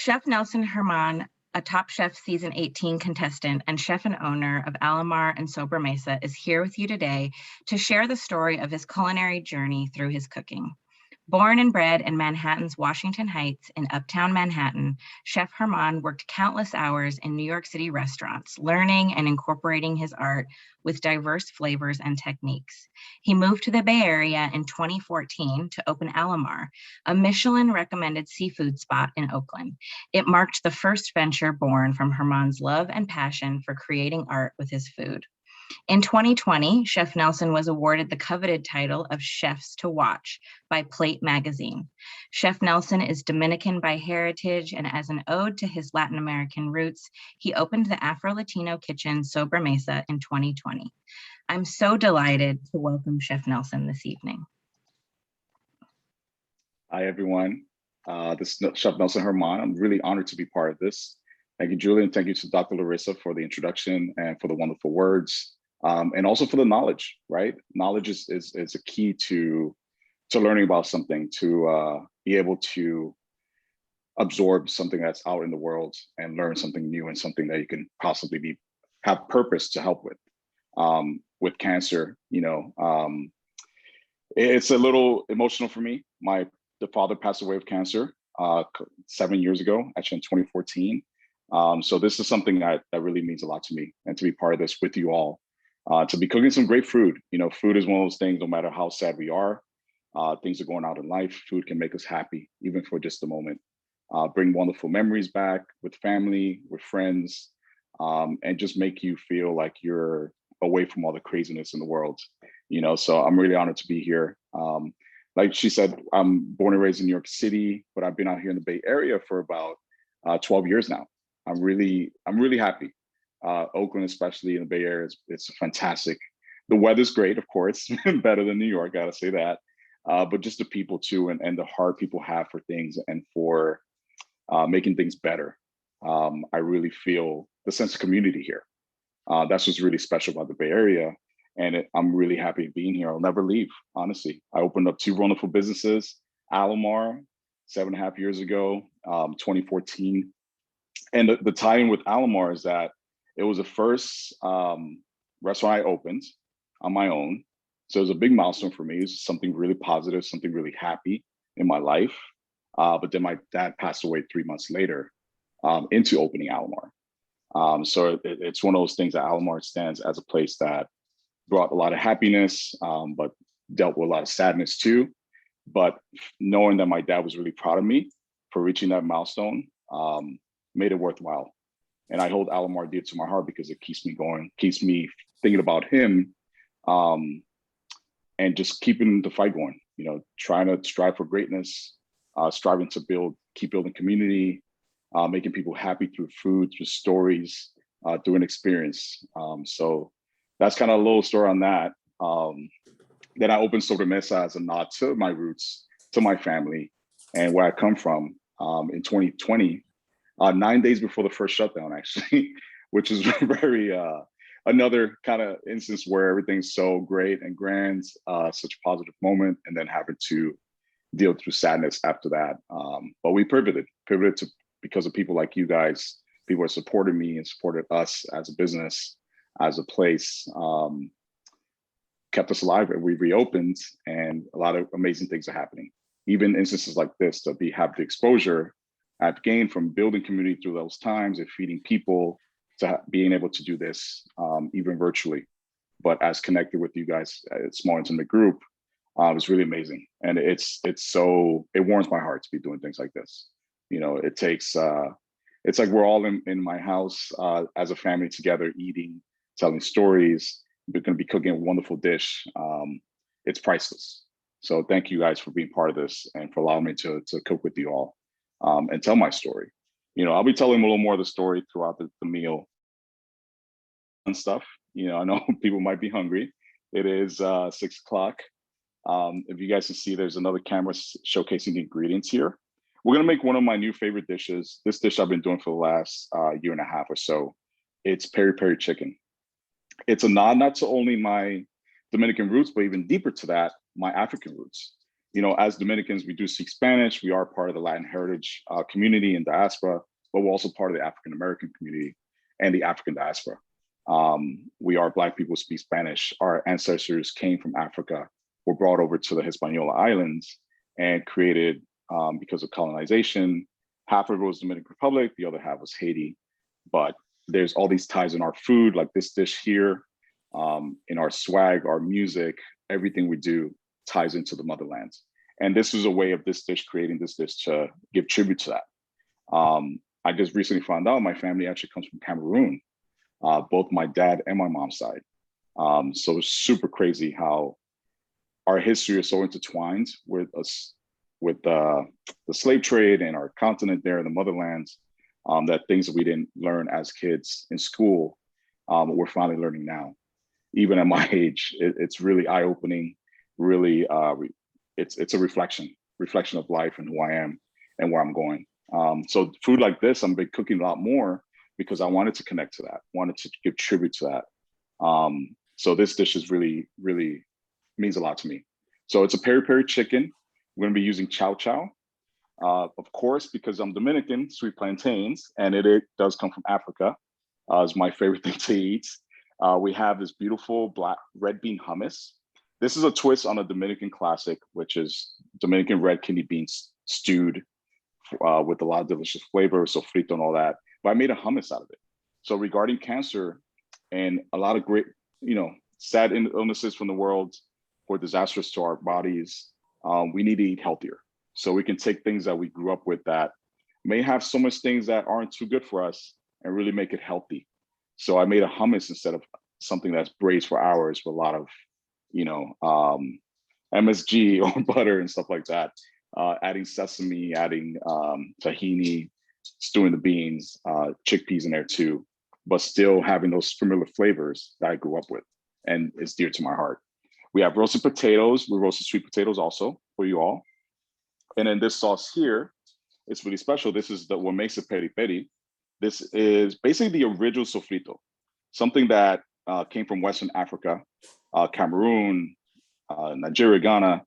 Chef Nelson Herman, a Top Chef Season 18 contestant and chef and owner of Alamar and Sobre Mesa, is here with you today to share the story of his culinary journey through his cooking. Born and bred in Manhattan's Washington Heights in uptown Manhattan, Chef Herman worked countless hours in New York City restaurants, learning and incorporating his art with diverse flavors and techniques. He moved to the Bay Area in 2014 to open Alamar, a Michelin-recommended seafood spot in Oakland. It marked the first venture born from Herman's love and passion for creating art with his food. In 2020, Chef Nelson was awarded the coveted title of Chefs to Watch by Plate magazine. Chef Nelson is Dominican by heritage, and as an ode to his Latin American roots, he opened the Afro-Latino kitchen Sobre Mesa in 2020. I'm so delighted to welcome Chef Nelson this evening. Hi, everyone. This is Chef Nelson Herman. I'm really honored to be part of this. Thank you, Julie, and thank you to Dr. Larissa for the introduction and for the wonderful words. And also for the knowledge, right? Knowledge is a key to learning about something, to be able to absorb something that's out in the world and learn something new and something that you can possibly have purpose to help with. With cancer, it's a little emotional for me. The father passed away of cancer 7 years ago, actually in 2014. So this is something that really means a lot to me, and to be part of this with you all. To be cooking some great food. Food is one of those things, no matter how sad we are, things are going out in life, food can make us happy, even for just a moment. Bring wonderful memories back with family, with friends, and just make you feel like you're away from all the craziness in the world. So I'm really honored to be here. Like she said, I'm born and raised in New York City, but I've been out here in the Bay Area for about 12 years now. I'm really happy. Oakland, especially in the Bay Area, it's fantastic. The weather's great, of course, better than New York, gotta say that. But just the people too, and the heart people have for things and for making things better. I really feel the sense of community here. That's what's really special about the Bay Area. And I'm really happy being here. I'll never leave, honestly. I opened up 2 wonderful businesses, Alamar, 7.5 years ago, 2014. And the tie-in with Alamar is that it was the first restaurant I opened on my own. So it was a big milestone for me. It was something really positive, something really happy in my life. But then my dad passed away 3 months later into opening Alamar. So it's one of those things that Alamar stands as a place that brought a lot of happiness, but dealt with a lot of sadness too. But knowing that my dad was really proud of me for reaching that milestone made it worthwhile. And I hold Alamar dear to my heart because it keeps me going, keeps me thinking about him, and just keeping the fight going, trying to strive for greatness, striving to keep building community, making people happy through food, through stories, through an experience. So that's kind of a little story on that. Then I opened Sobre Mesa as a nod to my roots, to my family, and where I come from in 2020. 9 days before the first shutdown, actually, which is very another kind of instance where everything's so great and grand, such a positive moment, and then having to deal through sadness after that. But we pivoted to because of people like you guys. People have supported me and supported us as a business, as a place, kept us alive, and we reopened, and a lot of amazing things are happening. Even instances like this, to have the exposure I've gained from building community through those times and feeding people, to being able to do this even virtually, but as connected with you guys, a small intimate group, it's really amazing. And it warms my heart to be doing things like this. It takes, it's like we're all in my house as a family together, eating, telling stories. We're going to be cooking a wonderful dish. It's priceless. So thank you guys for being part of this and for allowing me to cook with you all. And tell my story. I'll be telling a little more of the story throughout the meal and stuff. I know people might be hungry. It is 6 o'clock. If you guys can see, there's another camera showcasing the ingredients here. We're gonna make one of my new favorite dishes. This dish I've been doing for the last year and a half or so. It's Peri-Peri Chicken. It's a nod not to only my Dominican roots, but even deeper to that, my African roots. as Dominicans, we do speak Spanish. We are part of the Latin heritage community and diaspora, but we're also part of the African American community and the African diaspora. We are Black people who speak Spanish. Our ancestors came from Africa, were brought over to the Hispaniola Islands and created, because of colonization, half of it was Dominican Republic, the other half was Haiti. But there's all these ties in our food, like this dish here, in our swag, our music, everything we do ties into the motherland. And this is a way of creating this dish to give tribute to that. I just recently found out my family actually comes from Cameroon, both my dad and my mom's side. So it's super crazy how our history is so intertwined with us, with the slave trade and our continent there, the motherland, that things that we didn't learn as kids in school, we're finally learning now. Even at my age, it's really eye-opening. Really, it's a reflection of life and who I am and where I'm going. So food like this, I'm been cooking a lot more because I wanted to connect to that, wanted to give tribute to that. So this dish is really, really means a lot to me. So it's a peri-peri chicken. We're gonna be using chow chow. Of course, because I'm Dominican, sweet plantains, and it does come from Africa. It's my favorite thing to eat. We have this beautiful red bean hummus. This is a twist on a Dominican classic, which is Dominican red kidney beans stewed with a lot of delicious flavor, sofrito and all that. But I made a hummus out of it. So regarding cancer and a lot of great, sad illnesses from the world or disastrous to our bodies, we need to eat healthier. So we can take things that we grew up with that may have so much things that aren't too good for us and really make it healthy. So I made a hummus instead of something that's braised for hours with a lot of, MSG or butter and stuff like that. Adding sesame, adding tahini, stewing the beans, chickpeas in there too, but still having those familiar flavors that I grew up with and is dear to my heart. We have roasted potatoes. We roasted sweet potatoes also for you all. And then this sauce here, it's really special. This is what makes it peri-peri. This is basically the original sofrito, something that came from Western Africa, Cameroon, Nigeria, Ghana.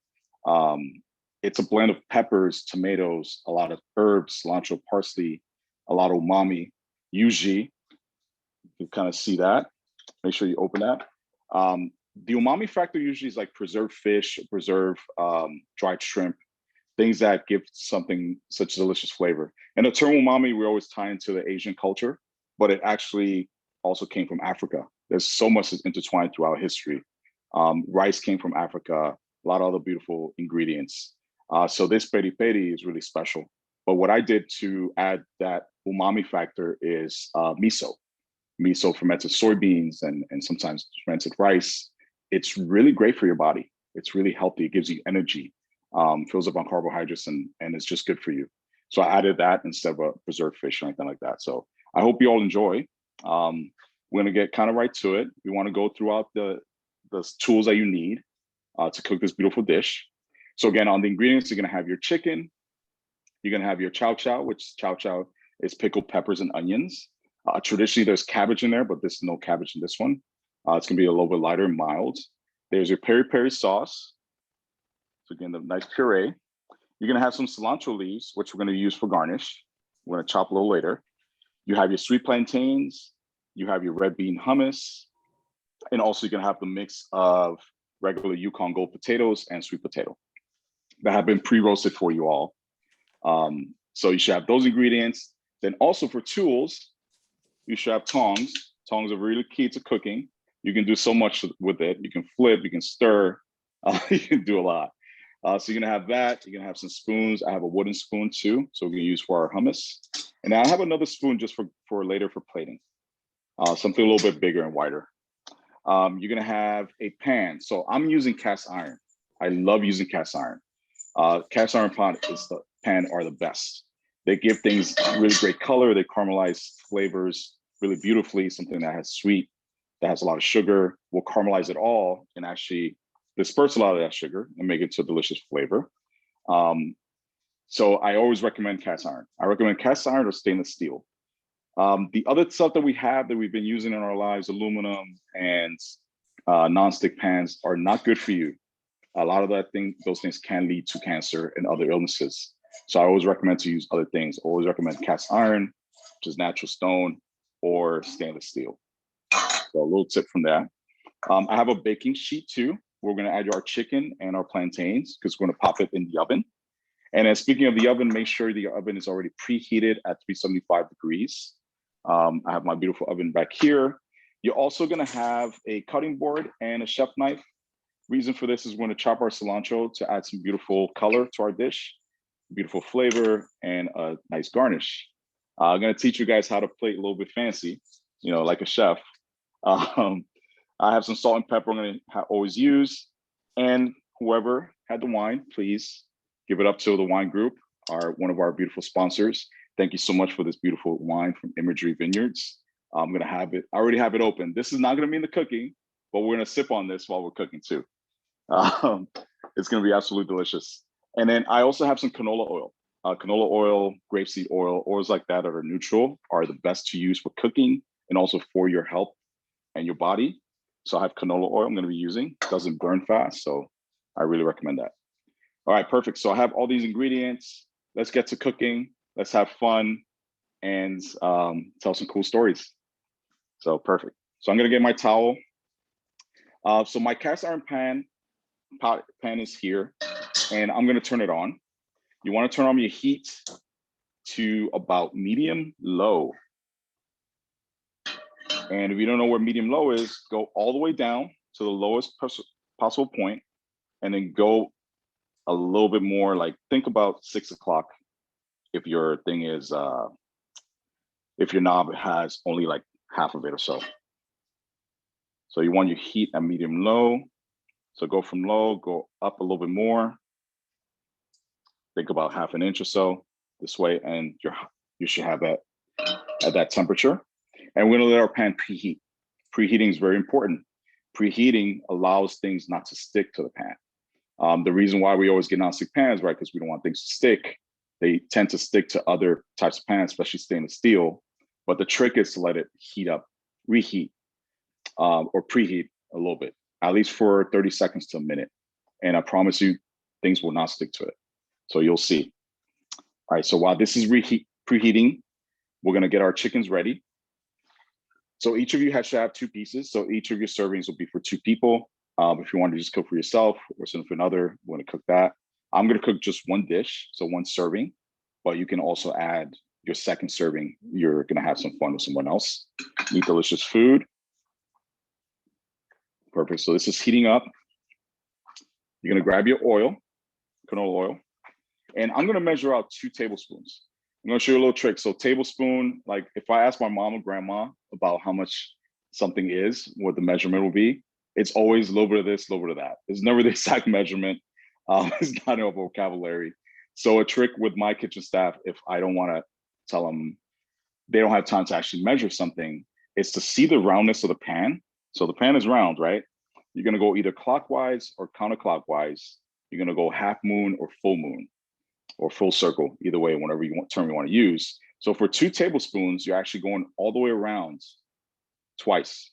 It's a blend of peppers, tomatoes, a lot of herbs, cilantro, parsley, a lot of umami, yuji. You can kind of see that. Make sure you open that. The umami factor usually is like preserved fish, preserved dried shrimp, things that give something such delicious flavor. And the term umami, we always tie into the Asian culture, but it actually also came from Africa. There's so much that's intertwined throughout history. Rice came from Africa, a lot of other beautiful ingredients. So this peri-peri is really special. But what I did to add that umami factor is miso. Miso, fermented soybeans, and sometimes fermented rice. It's really great for your body. It's really healthy. It gives you energy, fills up on carbohydrates, and it's just good for you. So I added that instead of a preserved fish or anything like that. So I hope you all enjoy. We're gonna get kind of right to it. We want to go throughout the tools that you need to cook this beautiful dish. So again, on the ingredients, you're gonna have your chicken. You're gonna have your chow chow, which chow chow is pickled peppers and onions. Traditionally, there's cabbage in there, but there's no cabbage in this one. It's gonna be a little bit lighter and mild. There's your peri-peri sauce. So again, the nice puree. You're gonna have some cilantro leaves, which we're gonna use for garnish. We're gonna chop a little later. You have your sweet plantains. You have your red bean hummus. And also you're gonna have the mix of regular Yukon Gold potatoes and sweet potato that have been pre-roasted for you all. So you should have those ingredients. Then also for tools, you should have tongs. Tongs are really key to cooking. You can do so much with it. You can flip, you can stir, you can do a lot. So you're gonna have that. You're gonna have some spoons. I have a wooden spoon too, so we're gonna use for our hummus. And I have another spoon just for later for plating. Something a little bit bigger and wider. You're gonna have a pan. So I'm using cast iron. I love using cast iron. Cast iron pan are the best. They give things really great color. They caramelize flavors really beautifully. Something that has sweet, that has a lot of sugar. We'll caramelize it all and actually disperse a lot of that sugar and make it to a delicious flavor. So I always recommend cast iron. I recommend cast iron or stainless steel. The other stuff that we have that we've been using in our lives, aluminum and nonstick pans, are not good for you. a lot of those things can lead to cancer and other illnesses. So I always recommend to use other things. Always recommend cast iron, which is natural stone, or stainless steel. So a little tip from that. I have a baking sheet too. We're gonna add our chicken and our plantains because we're gonna pop it in the oven. And then speaking of the oven, make sure the oven is already preheated at 375 degrees. I have my beautiful oven back here. You're also gonna have a cutting board and a chef knife. Reason for this is we're gonna chop our cilantro to add some beautiful color to our dish, beautiful flavor, and a nice garnish. I'm gonna teach you guys how to plate a little bit fancy, like a chef. I have some salt and pepper I'm gonna always use. And whoever had the wine, please give it up to the wine group, one of our beautiful sponsors. Thank you so much for this beautiful wine from Imagery Vineyards. I'm gonna have it, I already have it open. This is not gonna be in the cooking, but we're gonna sip on this while we're cooking too. It's gonna be absolutely delicious. And then I also have some canola oil. Canola oil, grapeseed oil, oils like that are neutral, are the best to use for cooking and also for your health and your body. So I have canola oil I'm gonna be using. It doesn't burn fast, so I really recommend that. All right, perfect. So I have all these ingredients. Let's get to cooking. Let's have fun and tell some cool stories. So perfect. So I'm gonna get my towel. So my cast iron pan is here, and I'm gonna turn it on. You wanna turn on your heat to about medium low. And if you don't know where medium low is, go all the way down to the lowest possible point, and then go a little bit more, like think about 6 o'clock if your thing is, if your knob has only like half of it or so. So you want your heat at medium low. So go from low, go up a little bit more. Think about half an inch or so this way, and you should have that at that temperature. And we're gonna let our pan preheat. Preheating is very important. Preheating allows things not to stick to the pan. The reason why we always get nonstick pans, right, because we don't want things to stick. They tend to stick to other types of pans, especially stainless steel. But the trick is to let it heat up, reheat, or preheat a little bit, at least for 30 seconds to a minute. And I promise you, things will not stick to it. So you'll see. All right, so while this is preheating, we're gonna get our chickens ready. So each of you should have 2 pieces. So each of your servings will be for 2 people. If you want to just cook for yourself or something for another, we're gonna cook that. I'm gonna cook just 1 dish, so 1 serving, but you can also add your second serving. You're gonna have some fun with someone else. Eat delicious food. Perfect, so this is heating up. You're gonna grab your oil, canola oil, and I'm gonna measure out 2 tablespoons. I'm gonna show you a little trick. So tablespoon, like if I ask my mom or grandma about how much something is, what the measurement will be, it's always a little bit of this, a little bit of that. It's never the exact measurement. It's not in our vocabulary. So a trick with my kitchen staff, if I don't wanna tell them, they don't have time to actually measure something, is to see the roundness of the pan. So the pan is round, right? You're gonna go either clockwise or counterclockwise. You're gonna go half moon or full moon, or full circle, either way, whatever term you want to use. So for 2 tablespoons, you're actually going all the way around twice.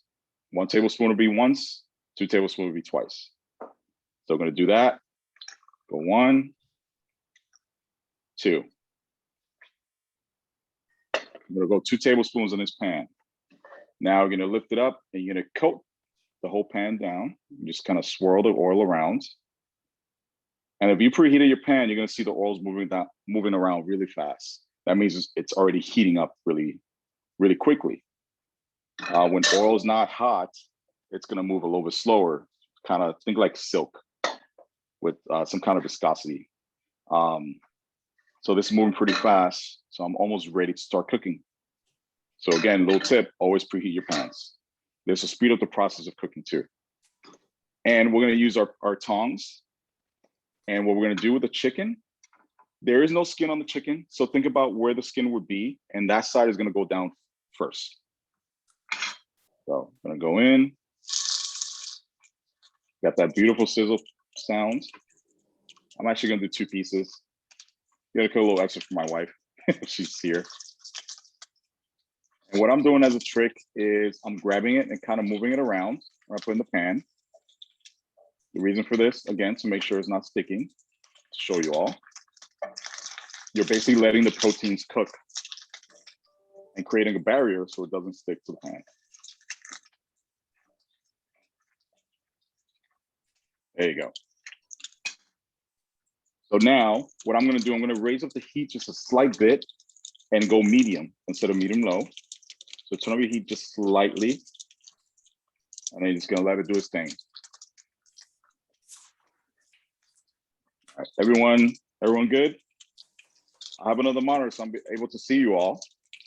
1 tablespoon will be once, 2 tablespoons will be twice. So I'm going to do that. Go 1, 2. I'm going to go 2 tablespoons in this pan. Now we're going to lift it up and you're going to coat the whole pan down. You just kind of swirl the oil around. And if you preheated your pan, you're gonna see the oils moving around really fast. That means it's already heating up really, really quickly. When oil is not hot, it's gonna move a little bit slower. Kind of think like silk with some kind of viscosity. So this is moving pretty fast. So I'm almost ready to start cooking. So again, little tip, always preheat your pans. This will speed up the process of cooking too. And we're gonna use our tongs. And what we're gonna do with the chicken, there is no skin on the chicken. So think about where the skin would be, and that side is gonna go down first. So I'm gonna go in. Got that beautiful sizzle sound. I'm actually gonna do 2 pieces. You gotta cook a little extra for my wife. She's here. And what I'm doing as a trick is I'm grabbing it and kind of moving it around when I put in the pan. The reason for this, again, to make sure it's not sticking, to show you all, you're basically letting the proteins cook and creating a barrier so it doesn't stick to the pan. There you go. So now what I'm gonna do, I'm gonna raise up the heat just a slight bit and go medium instead of medium low. So turn up your heat just slightly, and then you're just gonna let it do its thing. All right, everyone good? I have another monitor, so I'm able to see you all.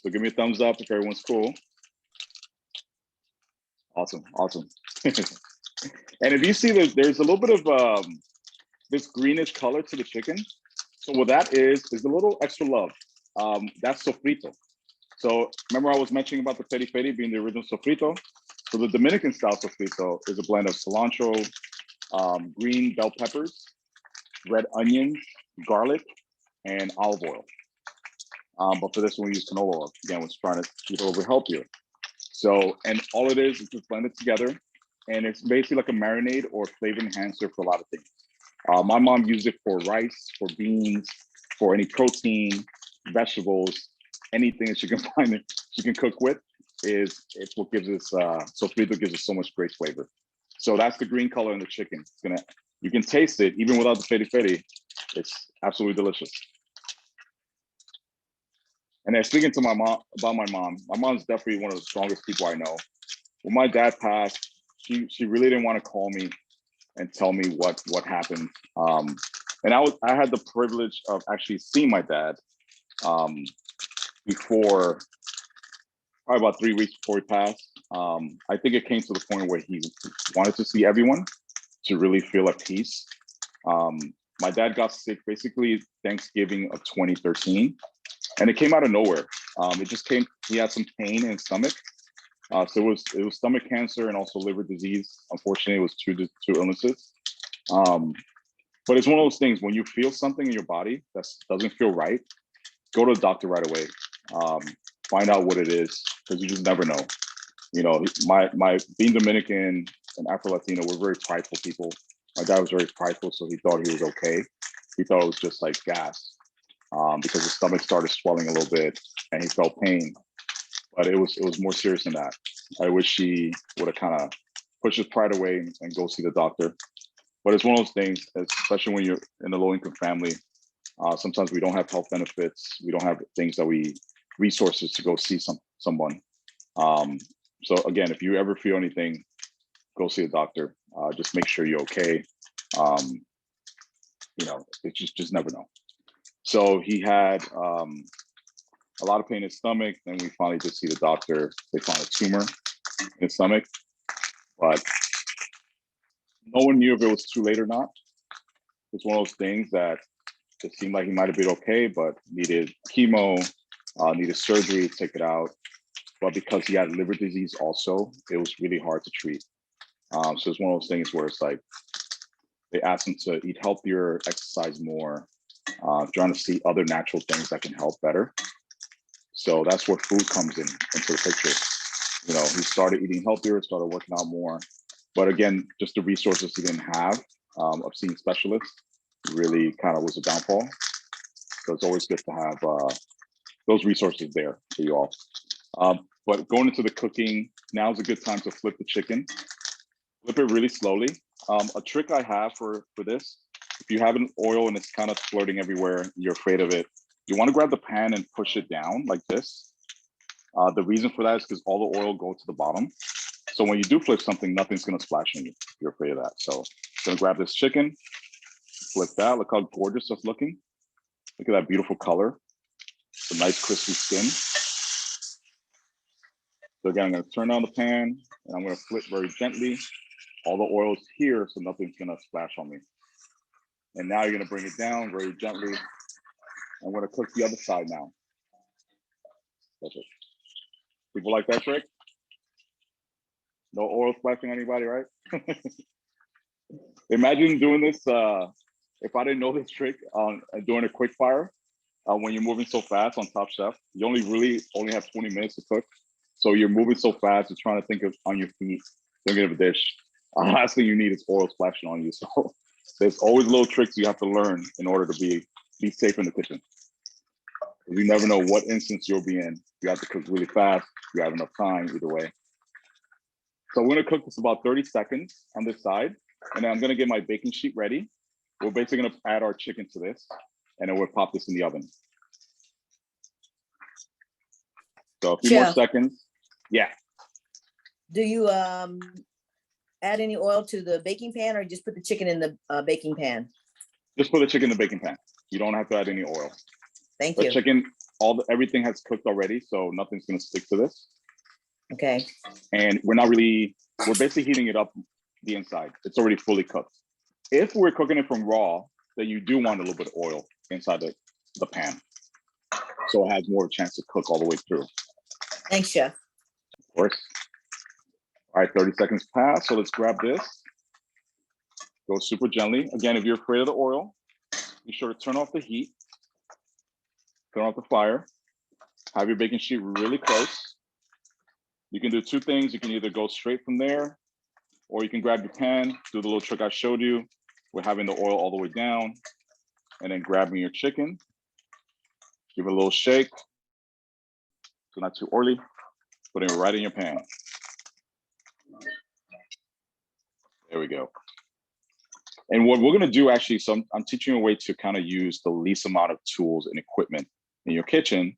So give me a thumbs up if everyone's cool. Awesome. And if you see there's a little bit of this greenish color to the chicken. So what that is a little extra love. That's sofrito. So remember I was mentioning about the peri-peri being the original sofrito? So the Dominican style sofrito is a blend of cilantro, green bell peppers, red onions, garlic, and olive oil. But for this one, we use canola oil. Again, was trying to keep it a little bit healthier. So, and all it is just blend it together. And it's basically like a marinade or flavor enhancer for a lot of things. My mom used it for rice, for beans, for any protein, vegetables, anything that she can find that she can cook with it's what gives us, sofrito gives us so much great flavor. So that's the green color in the chicken. You can taste it even without the peri-peri. It's absolutely delicious. And then speaking to my mom about my mom's definitely one of the strongest people I know. When my dad passed, she really didn't want to call me and tell me what happened. And I had the privilege of actually seeing my dad before, probably about 3 weeks before he passed. I think it came to the point where he wanted to see everyone to really feel at peace. My dad got sick basically Thanksgiving of 2013, and it came out of nowhere. It just came. He had some pain in his stomach, so it was stomach cancer and also liver disease. Unfortunately, it was two illnesses. But it's one of those things when you feel something in your body that doesn't feel right, go to the doctor right away. Find out what it is, because you just never know. You know, my being Dominican and Afro-Latino, we're very prideful people. My dad was very prideful, so he thought he was okay. He thought it was just like gas, because his stomach started swelling a little bit and he felt pain. But it was more serious than that. I wish he would have kind of pushed his pride away and go see the doctor. But it's one of those things, especially when you're in a low-income family. Sometimes we don't have health benefits. We don't have resources to go see someone. So again, if you ever feel anything, go see a doctor. Just make sure you're okay. You know, it just never know. So he had a lot of pain in his stomach, and we finally did see the doctor. They found a tumor in his stomach, but no one knew if it was too late or not. It's one of those things that it seemed like he might have been okay, but needed chemo, needed surgery to take it out. But because he had liver disease also, it was really hard to treat. So it's one of those things where it's like, they asked him to eat healthier, exercise more, trying to see other natural things that can help better. So that's where food comes into the picture. You know, he started eating healthier, started working out more. But again, just the resources he didn't have of seeing specialists really kind of was a downfall. So it's always good to have those resources there for you all. But going into the cooking, now's a good time to flip the chicken. Flip it really slowly. A trick I have for this, if you have an oil and it's kind of flirting everywhere, you're afraid of it, you want to grab the pan and push it down like this. The reason for that is because all the oil goes to the bottom. So when you do flip something, nothing's going to splash on you if you're afraid of that. So I'm going to grab this chicken, flip that. Look how gorgeous it's looking. Look at that beautiful color. It's a nice crispy skin. So again, I'm going to turn on the pan and I'm going to flip very gently. All the oil's here, so nothing's going to splash on me. And now you're going to bring it down very gently. I'm going to cook the other side now. That's it. People like that trick? No oil splashing anybody, right? Imagine doing this, if I didn't know this trick on doing a quick fire, when you're moving so fast on Top Chef, you only have 20 minutes to cook. So you're moving so fast, you're trying to think of on your feet, thinking of a dish. last thing you need is oil splashing on you. So there's always little tricks you have to learn in order to be safe in the kitchen. You never know what instance you'll be in. You have to cook really fast. You have enough time either way. So we're gonna cook this about 30 seconds on this side. And then I'm gonna get my baking sheet ready. We're basically gonna add our chicken to this and then we'll pop this in the oven. So a few more Chef, seconds. Yeah. do you add any oil to the baking pan or just put the chicken in the baking pan? Just put the chicken in the baking pan. You don't have to add any oil. Thank The you. chicken, everything has cooked already, so nothing's gonna stick to this. Okay. And we're basically heating it up the inside. It's already fully cooked. If we're cooking it from raw, then you do want a little bit of oil inside the pan. So it has more of a chance to cook all the way through. Thanks, Chef. Of course. All right, 30 seconds passed. So let's grab this. Go super gently. Again, if you're afraid of the oil, be sure to turn off the heat. Turn off the fire. Have your baking sheet really close. You can do two things. You can either go straight from there, or you can grab your pan, do the little trick I showed you. We're having the oil all the way down, and then grabbing your chicken. Give it a little shake. So not too oily. Putting it right in your pan. There we go. And what we're gonna do actually, so I'm teaching you a way to kind of use the least amount of tools and equipment in your kitchen.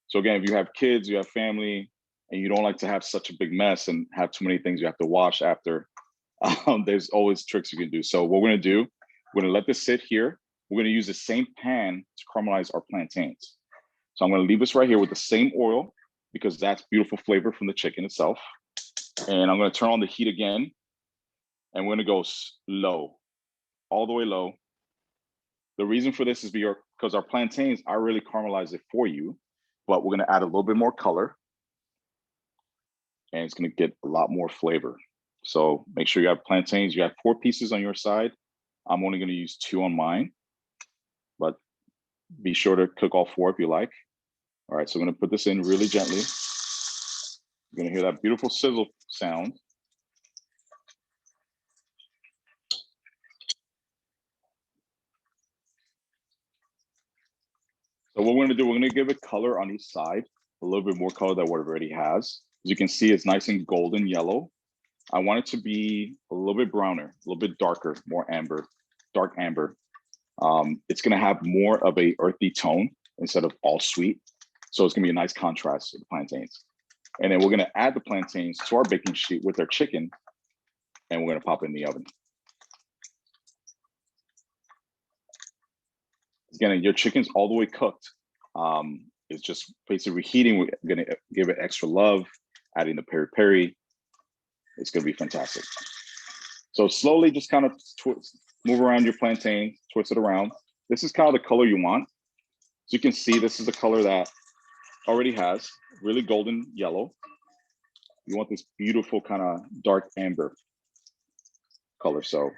So again, if you have kids, you have family, and you don't like to have such a big mess and have too many things you have to wash after, there's always tricks you can do. So what we're gonna do, we're gonna let this sit here. We're gonna use the same pan to caramelize our plantains. So I'm gonna leave this right here with the same oil because that's beautiful flavor from the chicken itself. And I'm gonna turn on the heat again, and we're gonna go low, all the way low. The reason for this is because our plantains, I really caramelize it for you, but we're gonna add a little bit more color and it's gonna get a lot more flavor. So make sure you have plantains. You have 4 pieces on your side. I'm only gonna use 2 on mine, but be sure to cook all 4 if you like. All right, so I'm gonna put this in really gently. You're gonna hear that beautiful sizzle sound. So what we're gonna do, we're gonna give it color on each side, a little bit more color than what it already has. As you can see, it's nice and golden yellow. I want it to be a little bit browner, a little bit darker, more amber, dark amber. It's gonna have more of a earthy tone instead of all sweet. So it's gonna be a nice contrast to the plantains. And then we're gonna add the plantains to our baking sheet with our chicken, and we're gonna pop it in the oven. Again, your chicken's all the way cooked. It's just basically reheating. We're gonna give it extra love, adding the peri-peri. It's gonna be fantastic. So slowly just kind of move around your plantain, twist it around. This is kind of the color you want. So you can see this is the color that already has, really golden yellow. You want this beautiful kind of dark amber color. So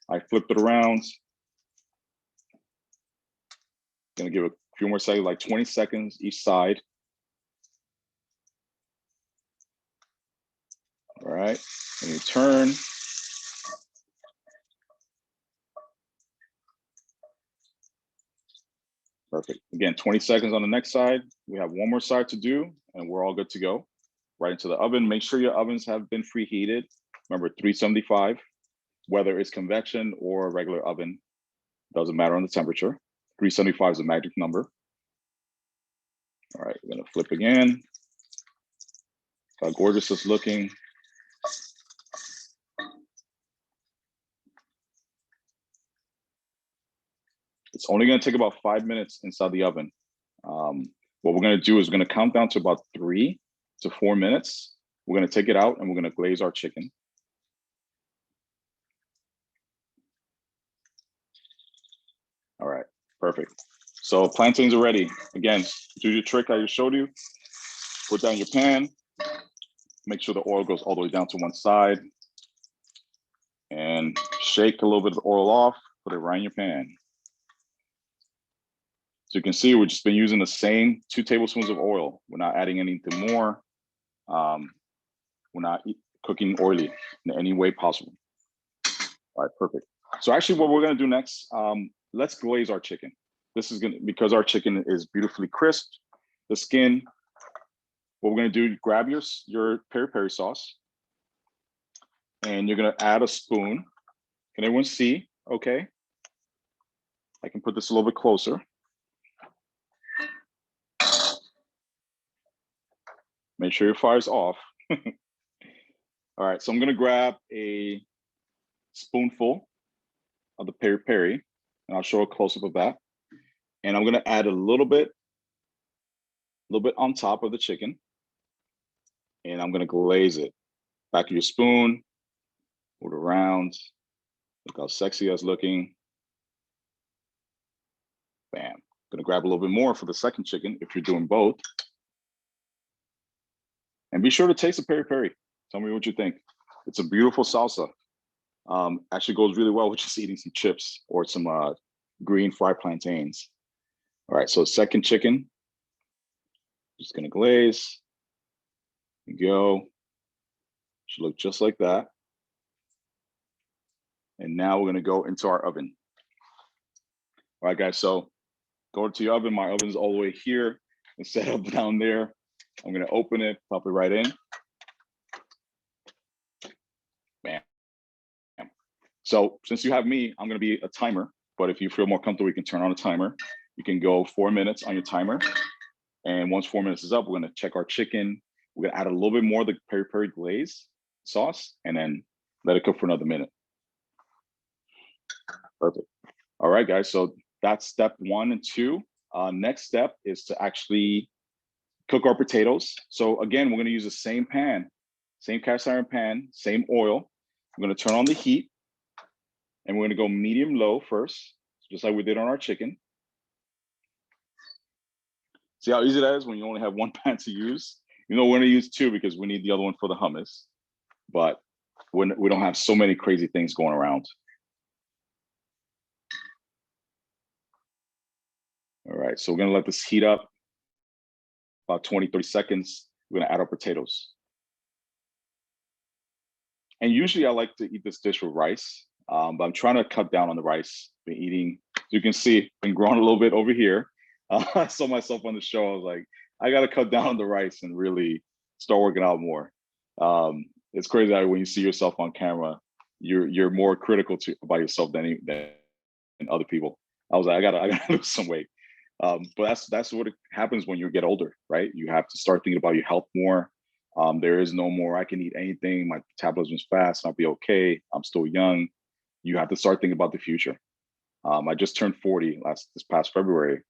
I flipped it around. Gonna give it a few more seconds, like 20 seconds each side. All right, and you turn. Perfect. Again, 20 seconds on the next side. We have one more side to do, and we're all good to go. Right into the oven. Make sure your ovens have been preheated. Remember, 375, whether it's convection or a regular oven, doesn't matter on the temperature. 375 is a magic number. All right, we're gonna flip again. How gorgeous it's looking. It's only gonna take about 5 minutes inside the oven. What we're gonna do is we're gonna count down to about 3 to 4 minutes. We're gonna take it out and we're gonna glaze our chicken. All right, perfect. So plantains are ready. Again, do your trick I just showed you. Put down your pan. Make sure the oil goes all the way down to one side. And shake a little bit of the oil off, put it right in your pan. So you can see we've just been using the same 2 tablespoons of oil. We're not adding anything more. We're not cooking oily in any way possible. All right, perfect. So actually what we're gonna do next, let's glaze our chicken. This is gonna, because our chicken is beautifully crisp, the skin, what we're gonna do, grab your peri-peri sauce, and you're gonna add a spoon. Can everyone see? Okay. I can put this a little bit closer. Make sure your fire's off. All right, so I'm gonna grab a spoonful of the peri-peri, and I'll show a close-up of that. And I'm gonna add a little bit on top of the chicken, and I'm gonna glaze it. Back of your spoon, move it around. Look how sexy that's looking. Bam. Gonna grab a little bit more for the second chicken if you're doing both. And be sure to taste the peri-peri. Tell me what you think. It's a beautiful salsa. Actually goes really well with just eating some chips or some green fried plantains. All right, so second chicken, just gonna glaze. There you go. Should look just like that. And now we're gonna go into our oven. All right, guys, so go to your oven. My oven's all the way here and set up down there. I'm gonna open it, pop it right in. Bam. So since you have me, I'm gonna be a timer, but if you feel more comfortable, you can turn on a timer. You can go 4 minutes on your timer. And once 4 minutes is up, we're gonna check our chicken. We're gonna add a little bit more of the peri-peri glaze sauce and then let it cook for another minute. Perfect. All right, guys, so that's step 1 and 2. Next step is to actually cook our potatoes. So again, we're gonna use the same pan, same cast iron pan, same oil. I'm gonna turn on the heat and we're gonna go medium-low first, just like we did on our chicken. See how easy that is when you only have one pan to use? You know, we're gonna use 2 because we need the other one for the hummus, but we don't have so many crazy things going around. All right, so we're gonna let this heat up about 20, 30 seconds. We're gonna add our potatoes. And usually I like to eat this dish with rice, but I'm trying to cut down on the rice. Been eating, as you can see, been growing a little bit over here. I saw myself on the show, I was like, I gotta cut down on the rice and really start working out more. It's crazy that when you see yourself on camera, you're more critical about yourself than other people. I was like, I gotta lose some weight. But that's what happens when you get older, right? You have to start thinking about your health more. There is no more, I can eat anything, my metabolism's fast, I'll be okay, I'm still young. You have to start thinking about the future. I just turned 40 this past February,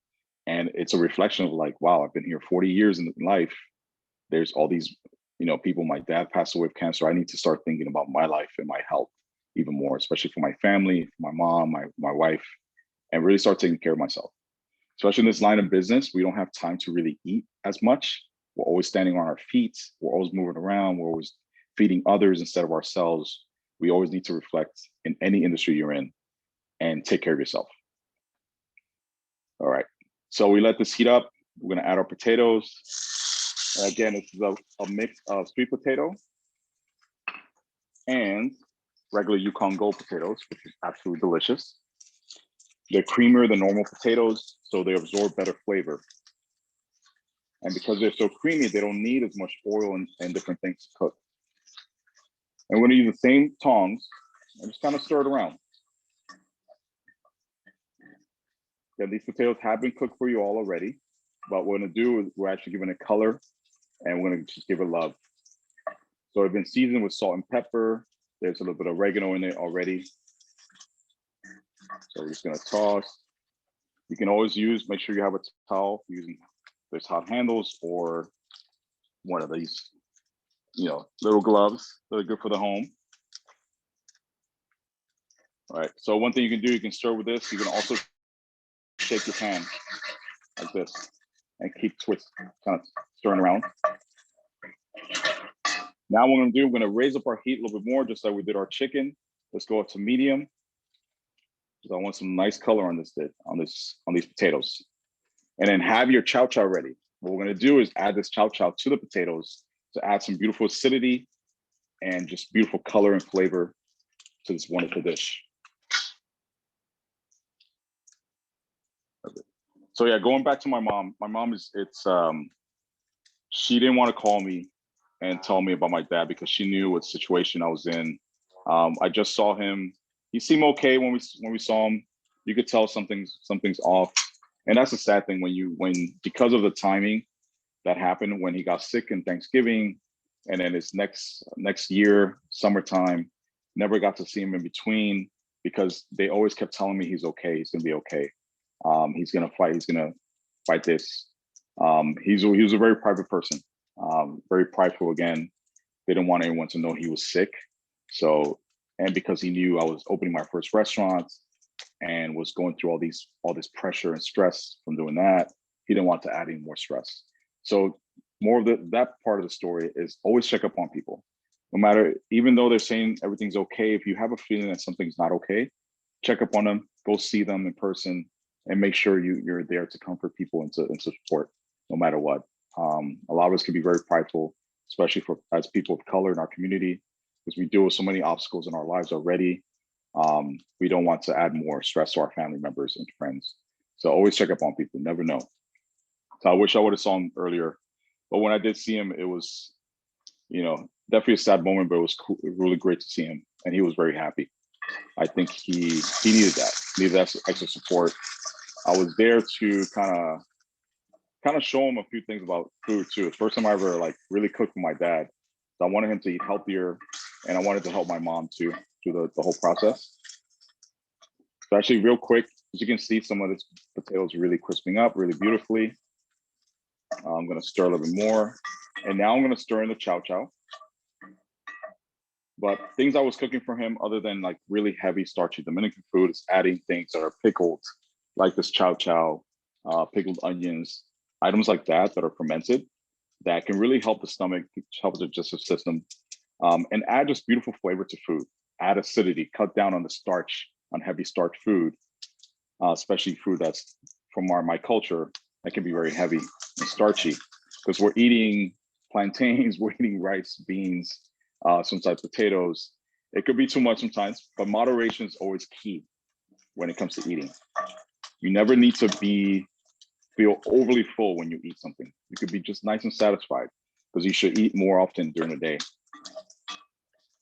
and it's a reflection of like, wow, I've been here 40 years in life. There's all these, people, my dad passed away of cancer. I need to start thinking about my life and my health even more, especially for my family, for my mom, my wife, and really start taking care of myself. Especially in this line of business, we don't have time to really eat as much. We're always standing on our feet. We're always moving around. We're always feeding others instead of ourselves. We always need to reflect in any industry you're in and take care of yourself. All right, so we let this heat up. We're gonna add our potatoes. Again, this is a mix of sweet potato and regular Yukon Gold potatoes, which is absolutely delicious. They're creamier than normal potatoes, so they absorb better flavor. And because they're so creamy, they don't need as much oil and different things to cook. And we're gonna use the same tongs and just kind of stir it around. Yeah, these potatoes have been cooked for you all already, but what we're gonna do is we're actually giving it color and we're gonna just give it love. So it's been seasoned with salt and pepper. There's a little bit of oregano in it already. So we're just gonna toss. You can always make sure you have a towel using, there's hot handles or one of these, little gloves that are good for the home. All right, so one thing you can do, you can stir with this. You can also shake your pan like this and keep kind of stirring around. Now what we're gonna do, we're gonna raise up our heat a little bit more, just like we did our chicken. Let's go up to medium. Because I want some nice color on these potatoes. And then have your chow chow ready. What we're gonna do is add this chow chow to the potatoes to add some beautiful acidity and just beautiful color and flavor to this wonderful dish. So yeah, going back to my mom she didn't want to call me and tell me about my dad because she knew what situation I was in. I just saw him. He seemed okay when we saw him. You could tell something's off. And that's a sad thing when because of the timing that happened when he got sick in Thanksgiving, and then his next year, summertime, never got to see him in between because they always kept telling me he's okay, he's gonna be okay. He's gonna fight this. He was a very private person, very prideful again. They didn't want anyone to know he was sick. So, and because he knew I was opening my first restaurant and was going through all this pressure and stress from doing that, he didn't want to add any more stress. So more of that part of the story is always check up on people. No matter, even though they're saying everything's okay, if you have a feeling that something's not okay, check up on them, go see them in person, and make sure you're there to comfort people and to support no matter what. A lot of us can be very prideful, especially as people of color in our community, because we deal with so many obstacles in our lives already. We don't want to add more stress to our family members and friends. So always check up on people, never know. So I wish I would have saw him earlier, but when I did see him, it was, definitely a sad moment, but it was cool, really great to see him, and he was very happy. I think he needed that extra support. I was there to kind of show him a few things about food too. It's the first time I ever really cooked for my dad. So I wanted him to eat healthier, and I wanted to help my mom too through the whole process. So actually, real quick, as you can see, some of this potatoes really crisping up really beautifully. I'm gonna stir a little bit more, and now I'm gonna stir in the chow chow. But things I was cooking for him, other than really heavy starchy Dominican food, is adding things that are pickled, like this chow chow, pickled onions, items like that are fermented, that can really help the stomach, help the digestive system, and add just beautiful flavor to food. Add acidity, cut down on the starch, on heavy starch food, especially food that's from my culture, that can be very heavy and starchy, because we're eating plantains, we're eating rice, beans, sometimes potatoes. It could be too much sometimes, but moderation is always key when it comes to eating. You never need to feel overly full when you eat something. You could be just nice and satisfied, because you should eat more often during the day.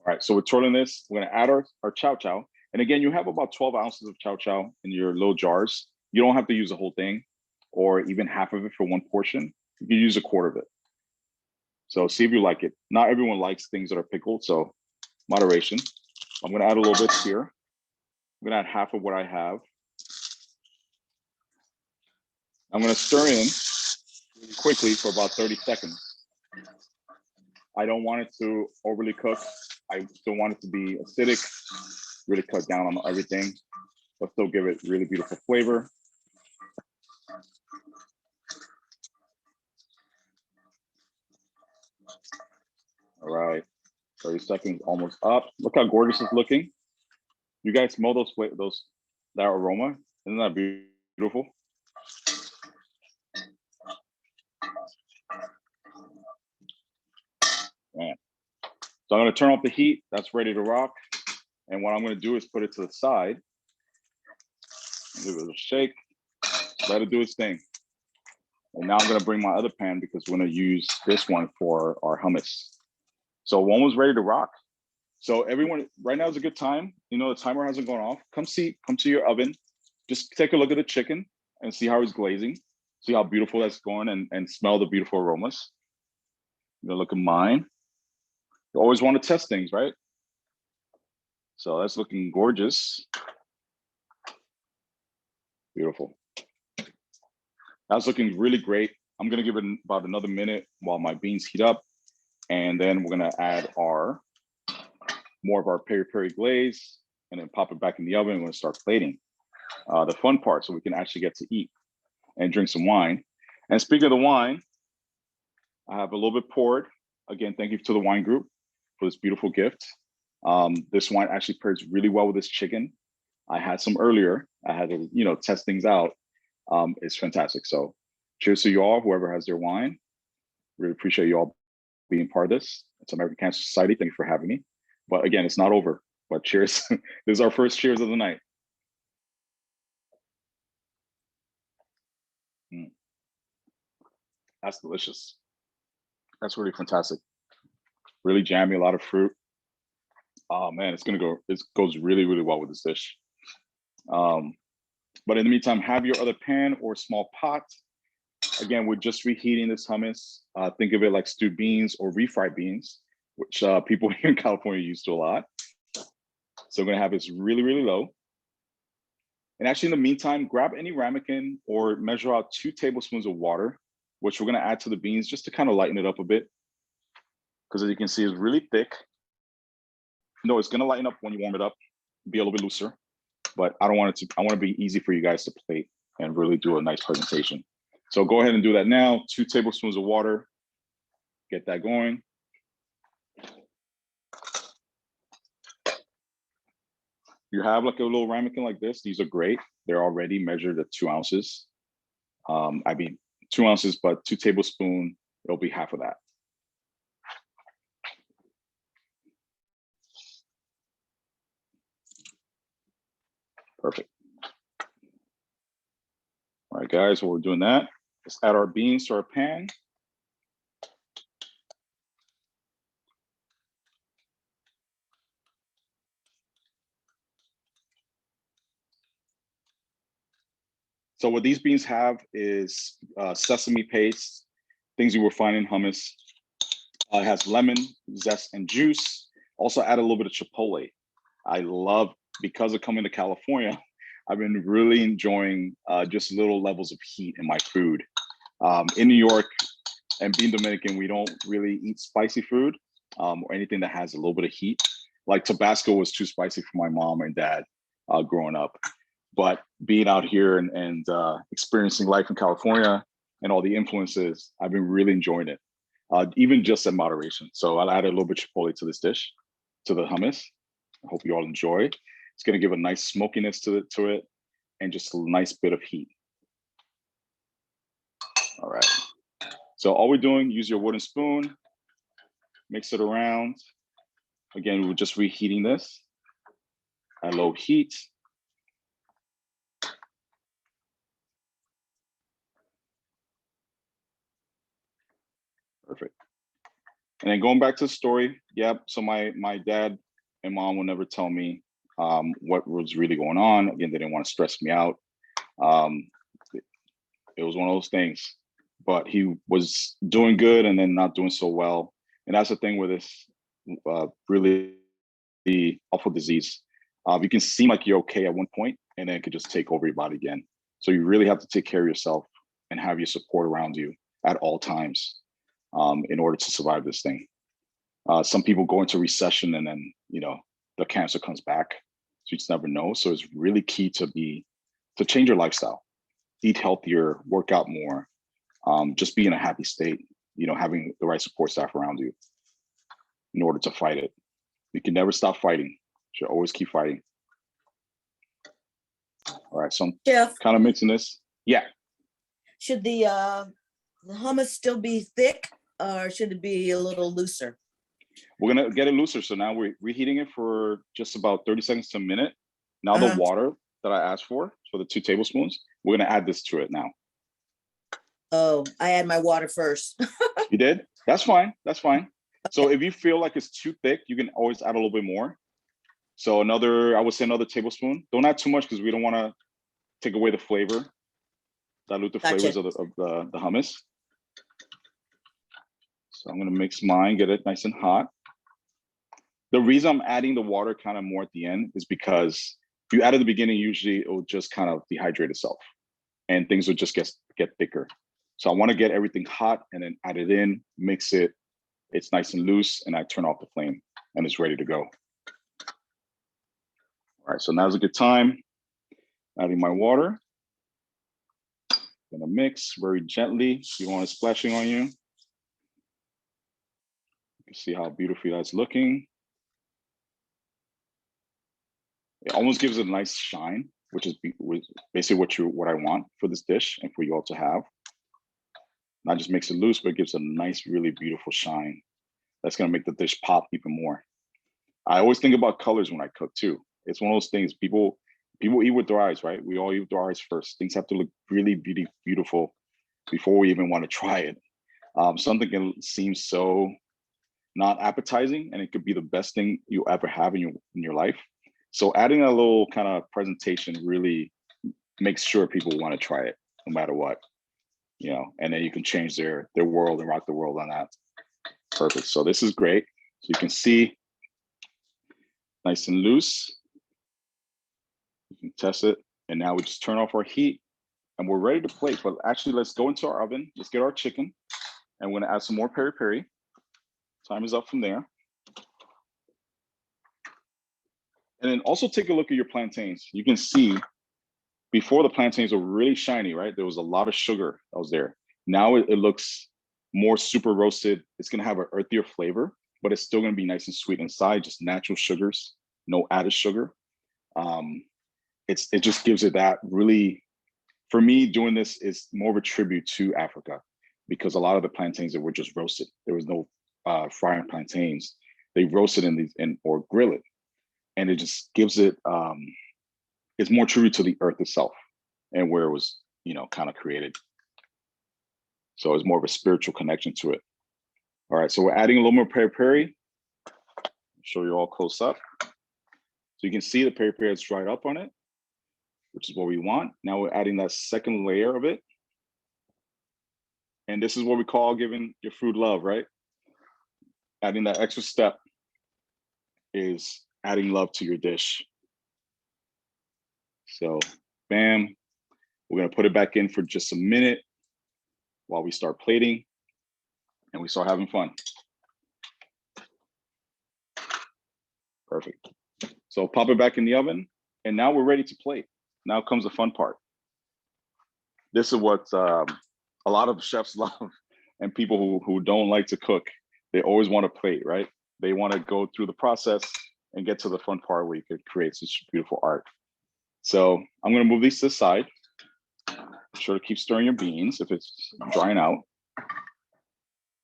All right, so we're twirling this. We're gonna add our chow chow. And again, you have about 12 ounces of chow chow in your little jars. You don't have to use the whole thing, or even half of it for one portion. You can use a quarter of it. So see if you like it. Not everyone likes things that are pickled, so moderation. I'm gonna add a little bit here. I'm gonna add half of what I have. I'm gonna stir in really quickly for about 30 seconds. I don't want it to overly cook. I still want it to be acidic, really cut down on everything, but still give it really beautiful flavor. All right, 30 seconds almost up. Look how gorgeous it's looking. You guys smell that aroma? Isn't that beautiful? Man. So I'm gonna turn off the heat. That's ready to rock. And what I'm gonna do is put it to the side. Give it a little shake. Let it do its thing. And now I'm gonna bring my other pan, because we're gonna use this one for our hummus. So one was ready to rock. So everyone, right now is a good time. The timer hasn't gone off. Come see your oven. Just take a look at the chicken and see how it's glazing. See how beautiful that's going, and smell the beautiful aromas. I'm gonna look at mine. You always want to test things, right? So that's looking gorgeous. Beautiful. That's looking really great. I'm gonna give it about another minute while my beans heat up. And then we're gonna add more of our peri-peri glaze, and then pop it back in the oven. We're gonna start plating. The fun part, so we can actually get to eat and drink some wine. And speaking of the wine, I have a little bit poured. Again, thank you to the wine group for this beautiful gift. This wine actually pairs really well with this chicken. I had some earlier. I had to, test things out. It's fantastic. So cheers to you all, whoever has their wine. Really appreciate you all being part of this. It's American Cancer Society. Thank you for having me. But again, it's not over. But cheers. This is our first cheers of the night. That's delicious. That's really fantastic. Really jammy, a lot of fruit. Oh man, it goes really, really well with this dish. But in the meantime, have your other pan or small pot. Again, we're just reheating this hummus. Think of it like stewed beans or refried beans, which people here in California are used to a lot. So I'm gonna have this really, really low. And actually in the meantime, grab any ramekin or measure out 2 tablespoons of water, which we're gonna add to the beans just to kind of lighten it up a bit. Because as you can see, it's really thick. No, it's gonna lighten up when you warm it up, be a little bit looser. But I want to be easy for you guys to plate and really do a nice presentation. So go ahead and do that now. 2 tablespoons of water, get that going. You have like a little ramekin like this, these are great. They're already measured at 2 ounces. I mean, 2 ounces, but 2 tablespoons, it'll be half of that. Perfect. All right, guys, while we're doing that, let's add our beans to our pan. So what these beans have is sesame paste, things you will find in hummus. It has lemon, zest, and juice. Also add a little bit of chipotle. I love, because of coming to California, I've been really enjoying just little levels of heat in my food. In New York and being Dominican, we don't really eat spicy food or anything that has a little bit of heat. Like Tabasco was too spicy for my mom and dad growing up. But being out here and experiencing life in California and all the influences, I've been really enjoying it, even just in moderation. So I'll add a little bit of chipotle to this dish, to the hummus. I hope you all enjoy. It's gonna give a nice smokiness to it and just a nice bit of heat. All right. So all we're doing, use your wooden spoon, mix it around. Again, we're just reheating this at low heat. Perfect. And then going back to the story, yep. So my dad and mom will never tell me what was really going on. Again, they didn't want to stress me out. It was one of those things, but he was doing good and then not doing so well. And that's the thing with this really awful disease. You can seem like you're okay at one point and then it could just take over your body again. So you really have to take care of yourself and have your support around you at all times in order to survive this thing. Some people go into recession and then, the cancer comes back. So you just never know. So it's really key to change your lifestyle, eat healthier, work out more, just be in a happy state, having the right support staff around you in order to fight it. You can never stop fighting. You should always keep fighting. All right, so I'm kind of mixing this. Yeah. Should the hummus still be thick or should it be a little looser? We're gonna get it looser. So now we're reheating it for just about 30 seconds to a minute. Now the water that I asked for the 2 tablespoons, we're gonna add this to it now. Oh, I add my water first. You did? That's fine. That's fine. So if you feel like it's too thick, you can always add a little bit more. So I would say another tablespoon. Don't add too much because we don't want to take away the flavor, dilute the flavors of the hummus. So I'm gonna mix mine, get it nice and hot. The reason I'm adding the water kind of more at the end is because if you add at the beginning, usually it will just kind of dehydrate itself and things will just get thicker. So I want to get everything hot and then add it in, mix it. It's nice and loose and I turn off the flame and it's ready to go. All right, so now's a good time. Adding my water. Gonna mix very gently. You don't want it splashing on you. You can see how beautifully that's looking. It almost gives it a nice shine, which is basically what I want for this dish and for you all to have. Not just makes it loose, but it gives a nice, really beautiful shine that's gonna make the dish pop even more. I always think about colors when I cook too. It's one of those things people eat with their eyes, right? We all eat with our eyes first. Things have to look really beautiful before we even want to try it. Something can seem so not appetizing, and it could be the best thing you ever have in your life. So adding a little kind of presentation really makes sure people want to try it no matter what, you know, and then you can change their world and rock the world on that. Perfect. So this is great. So you can see nice and loose. You can test it. And now we just turn off our heat and we're ready to plate. But actually, let's go into our oven. Let's get our chicken. And we're gonna add some more peri-peri. Time is up from there. And then also take a look at your plantains. You can see before the plantains were really shiny, right? There was a lot of sugar that was there. Now it looks more super roasted. It's gonna have an earthier flavor, but it's still gonna be nice and sweet inside, just natural sugars, no added sugar. It just gives it that really, for me, doing this is more of a tribute to Africa, because a lot of the plantains that were just roasted, there was no frying plantains. They roasted or grill it. And it just gives it, it's more tribute to the earth itself and where it was, you know, kind of created. So it's more of a spiritual connection to it. All right, so we're adding a little more peri-peri. Show you all close up. So you can see the peri-peri has dried up on it, which is what we want. Now we're adding that second layer of it. And this is what we call giving your food love, right? Adding that extra step is adding love to your dish. So, bam, we're gonna put it back in for just a minute while we start plating and we start having fun. Perfect. So pop it back in the oven and now we're ready to plate. Now comes the fun part. This is what a lot of chefs love, and people who don't like to cook, they always want to plate, right? They want to go through the process and get to the fun part where you could create such beautiful art. So I'm gonna move these to the side. Be sure to keep stirring your beans if it's drying out.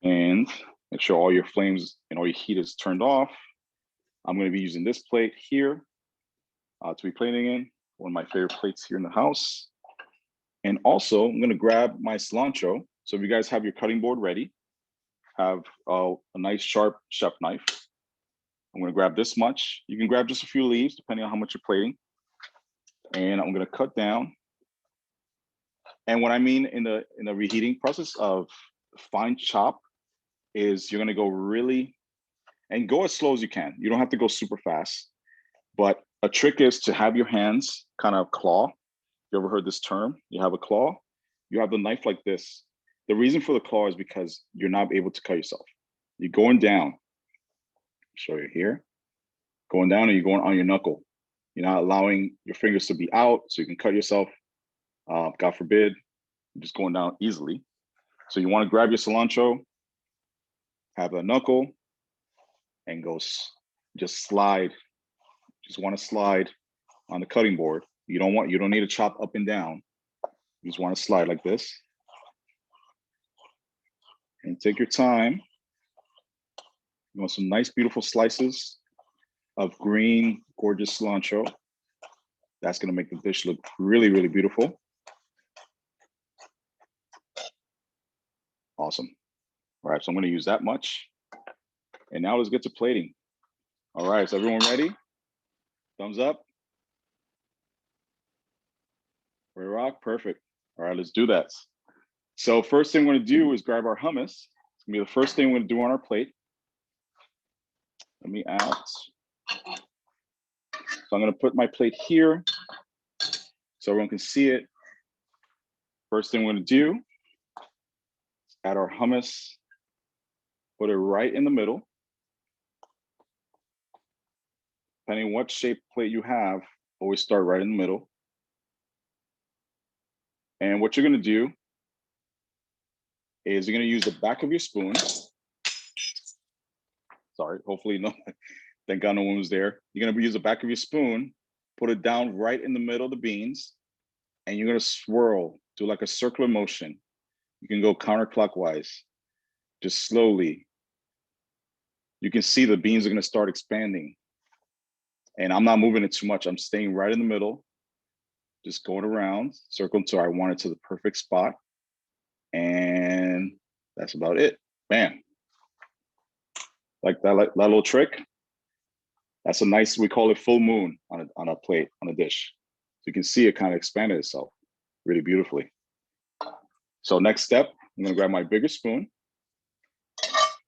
And make sure all your flames and all your heat is turned off. I'm gonna be using this plate here to be plating in, one of my favorite plates here in the house. And also I'm gonna grab my cilantro. So if you guys have your cutting board ready, have a nice sharp chef knife. I'm gonna grab this much. You can grab just a few leaves depending on how much you're plating. And I'm gonna cut down. And what I mean in the reheating process of fine chop is you're gonna go really, and go as slow as you can. You don't have to go super fast, but a trick is to have your hands kind of claw. You ever heard this term? You have a claw, you have the knife like this. The reason for the claw is because you're not able to cut yourself. You're going down, show you here, going down and you're going on your knuckle. You're not allowing your fingers to be out so you can cut yourself. God forbid, you're just going down easily. So you want to grab your cilantro, have a knuckle, and go just slide. Just want to slide on the cutting board. You don't need to chop up and down. You just want to slide like this. And take your time. You want some nice, beautiful slices of green, gorgeous cilantro. That's gonna make the dish look really, really beautiful. Awesome. All right, so I'm gonna use that much. And now let's get to plating. All right, so everyone ready? Thumbs up. Ready to rock? Perfect. All right, let's do that. So first thing we're gonna do is grab our hummus. It's gonna be the first thing we're gonna do on our plate. Let me add. So I'm gonna put my plate here so everyone can see it. First thing we're gonna do is add our hummus, put it right in the middle. Depending on what shape plate you have, always start right in the middle. And what you're gonna do is you're gonna use the back of your spoon. Sorry, hopefully no, thank God no one was there. You're gonna use the back of your spoon, put it down right in the middle of the beans, and you're gonna swirl, do like a circular motion. You can go counterclockwise, just slowly you can see the beans are gonna start expanding. And I'm not moving it too much. I'm staying right in the middle, just going around, circle until I want it to the perfect spot. And that's about it. Bam. Like that little trick. That's a nice, we call it full moon on a plate, on a dish. So you can see it kind of expanded itself really beautifully. So next step, I'm gonna grab my bigger spoon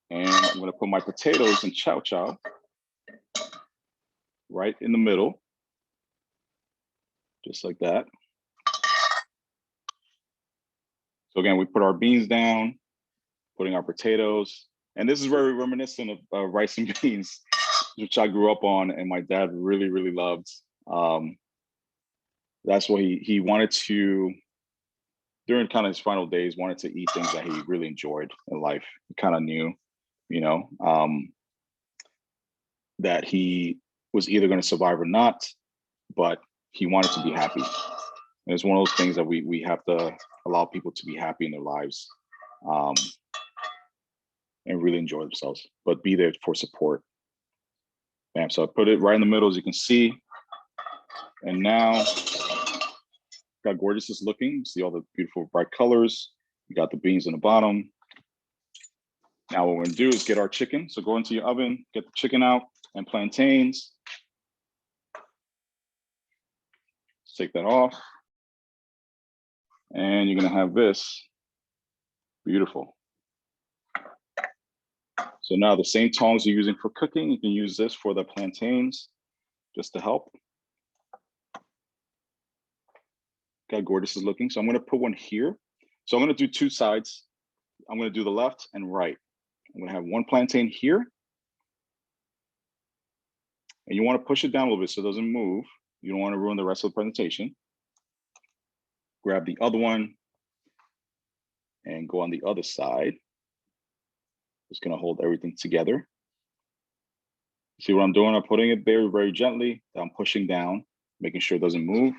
and I'm gonna put my potatoes in chow chow right in the middle, just like that. So again, we put our beans down, putting our potatoes, and this is very reminiscent of rice and beans, which I grew up on and my dad really, really loved. That's what he wanted to, during kind of his final days, wanted to eat things that he really enjoyed in life. He kind of knew, you know, that he was either going to survive or not, but he wanted to be happy. And it's one of those things that we have to allow people to be happy in their lives, and really enjoy themselves, but be there for support. Bam, so I put it right in the middle, as you can see. And now, how gorgeous it's looking. See all the beautiful bright colors. You got the beans in the bottom. Now what we're gonna do is get our chicken. So go into your oven, get the chicken out and plantains. Let's take that off. And you're gonna have this, beautiful. So now the same tongs you're using for cooking, you can use this for the plantains, just to help. Look how gorgeous is looking. So I'm gonna put one here. So I'm gonna do two sides. I'm gonna do the left and right. I'm gonna have one plantain here. And you wanna push it down a little bit so it doesn't move. You don't wanna ruin the rest of the presentation. Grab the other one and go on the other side. Just gonna hold everything together. See what I'm doing? I'm putting it very, very gently. I'm pushing down, making sure it doesn't move.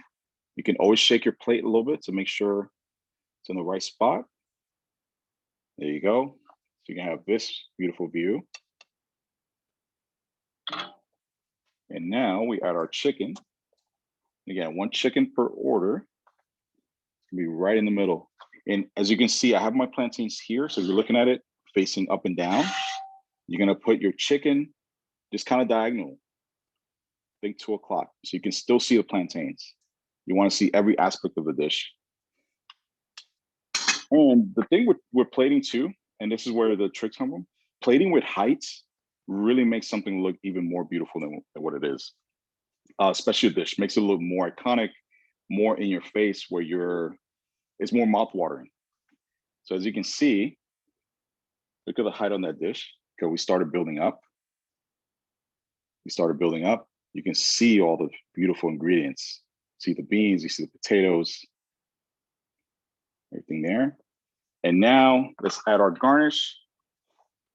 You can always shake your plate a little bit to make sure it's in the right spot. There you go. So you can have this beautiful view. And now we add our chicken. Again, one chicken per order. It's gonna be right in the middle. And as you can see, I have my plantains here. So you're looking at it facing up and down. You're gonna put your chicken just kind of diagonal. Think 2 o'clock. So you can still see the plantains. You wanna see every aspect of the dish. And the thing with plating too, and this is where the tricks come from, plating with heights really makes something look even more beautiful than what it is. Especially a dish, makes it look more iconic, more in your face, where it's more mouth-watering. So as you can see, look at the height on that dish, because we started building up. You can see all the beautiful ingredients. See the beans, you see the potatoes, everything there. And now let's add our garnish.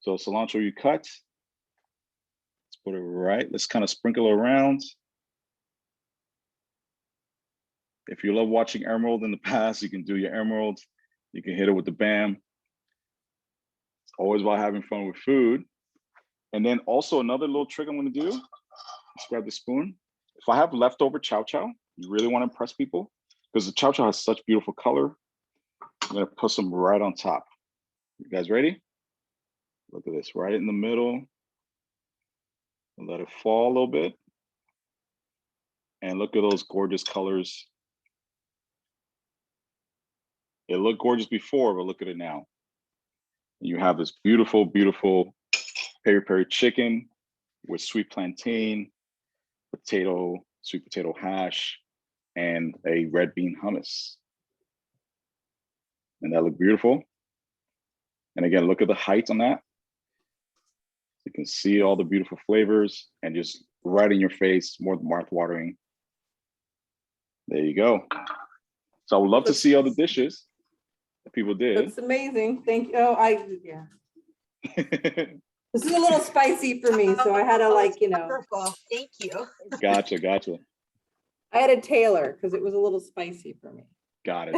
So cilantro you cut. Let's put it right. Let's kind of sprinkle around. If you love watching Emerald in the past, you can do your Emerald. You can hit it with the BAM. It's always about having fun with food. And then also another little trick I'm gonna do, let's grab the spoon. If I have leftover chow chow, you really wanna impress people, because the chow chow has such beautiful color. I'm gonna put some right on top. You guys ready? Look at this, right in the middle. And let it fall a little bit. And look at those gorgeous colors. It looked gorgeous before, but look at it now. You have this beautiful, beautiful peri-peri chicken with sweet plantain, potato, sweet potato hash, and a red bean hummus. And that looked beautiful. And again, look at the height on that. You can see all the beautiful flavors and just right in your face, more mouth-watering. There you go. So I would love to see other dishes that people did. That's amazing. Thank you. Oh, yeah. This is a little spicy for me, so I had to Wonderful. Thank you. Gotcha. I had to tailor because it was a little spicy for me. Got it.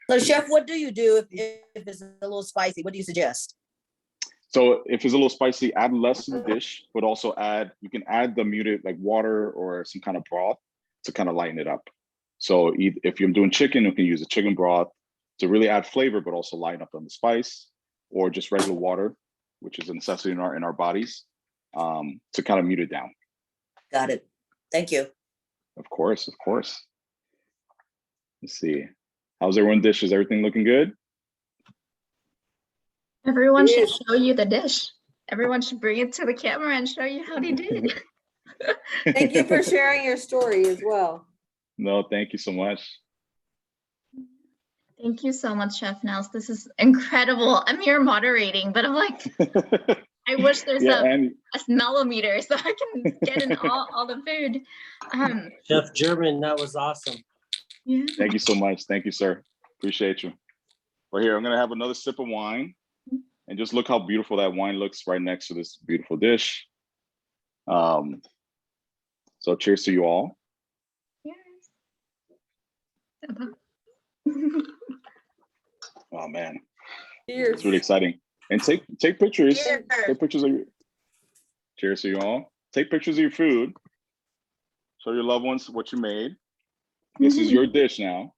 So chef, what do you do if it's a little spicy? What do you suggest? So if it's a little spicy, add less to the dish, but also you can add the muted like water or some kind of broth to kind of lighten it up. So if you're doing chicken, you can use a chicken broth to really add flavor, but also lighten up on the spice, or just regular water, which is a necessity in our bodies, to kind of mute it down. Got it. Thank you. Of course, of course. Let's see. How's everyone's dish? Is everything looking good? Everyone should Yes. show you the dish. Everyone should bring it to the camera and show you how they did. Thank you for sharing your story as well. No, thank you so much. Thank you so much, Chef Nels. This is incredible. I'm here moderating, but I'm like, I wish there's a smellometer so I can get in all the food. Chef German, that was awesome. Yeah. Thank you so much. Thank you, sir. Appreciate you. Right here, I'm gonna have another sip of wine, and just look how beautiful that wine looks right next to this beautiful dish. So cheers to you all. Oh man, Cheers. it's really exciting. And take pictures. Cheers. Take pictures of your. Cheers to you all. Take pictures of your food. Show your loved ones what you made. This is your dish now.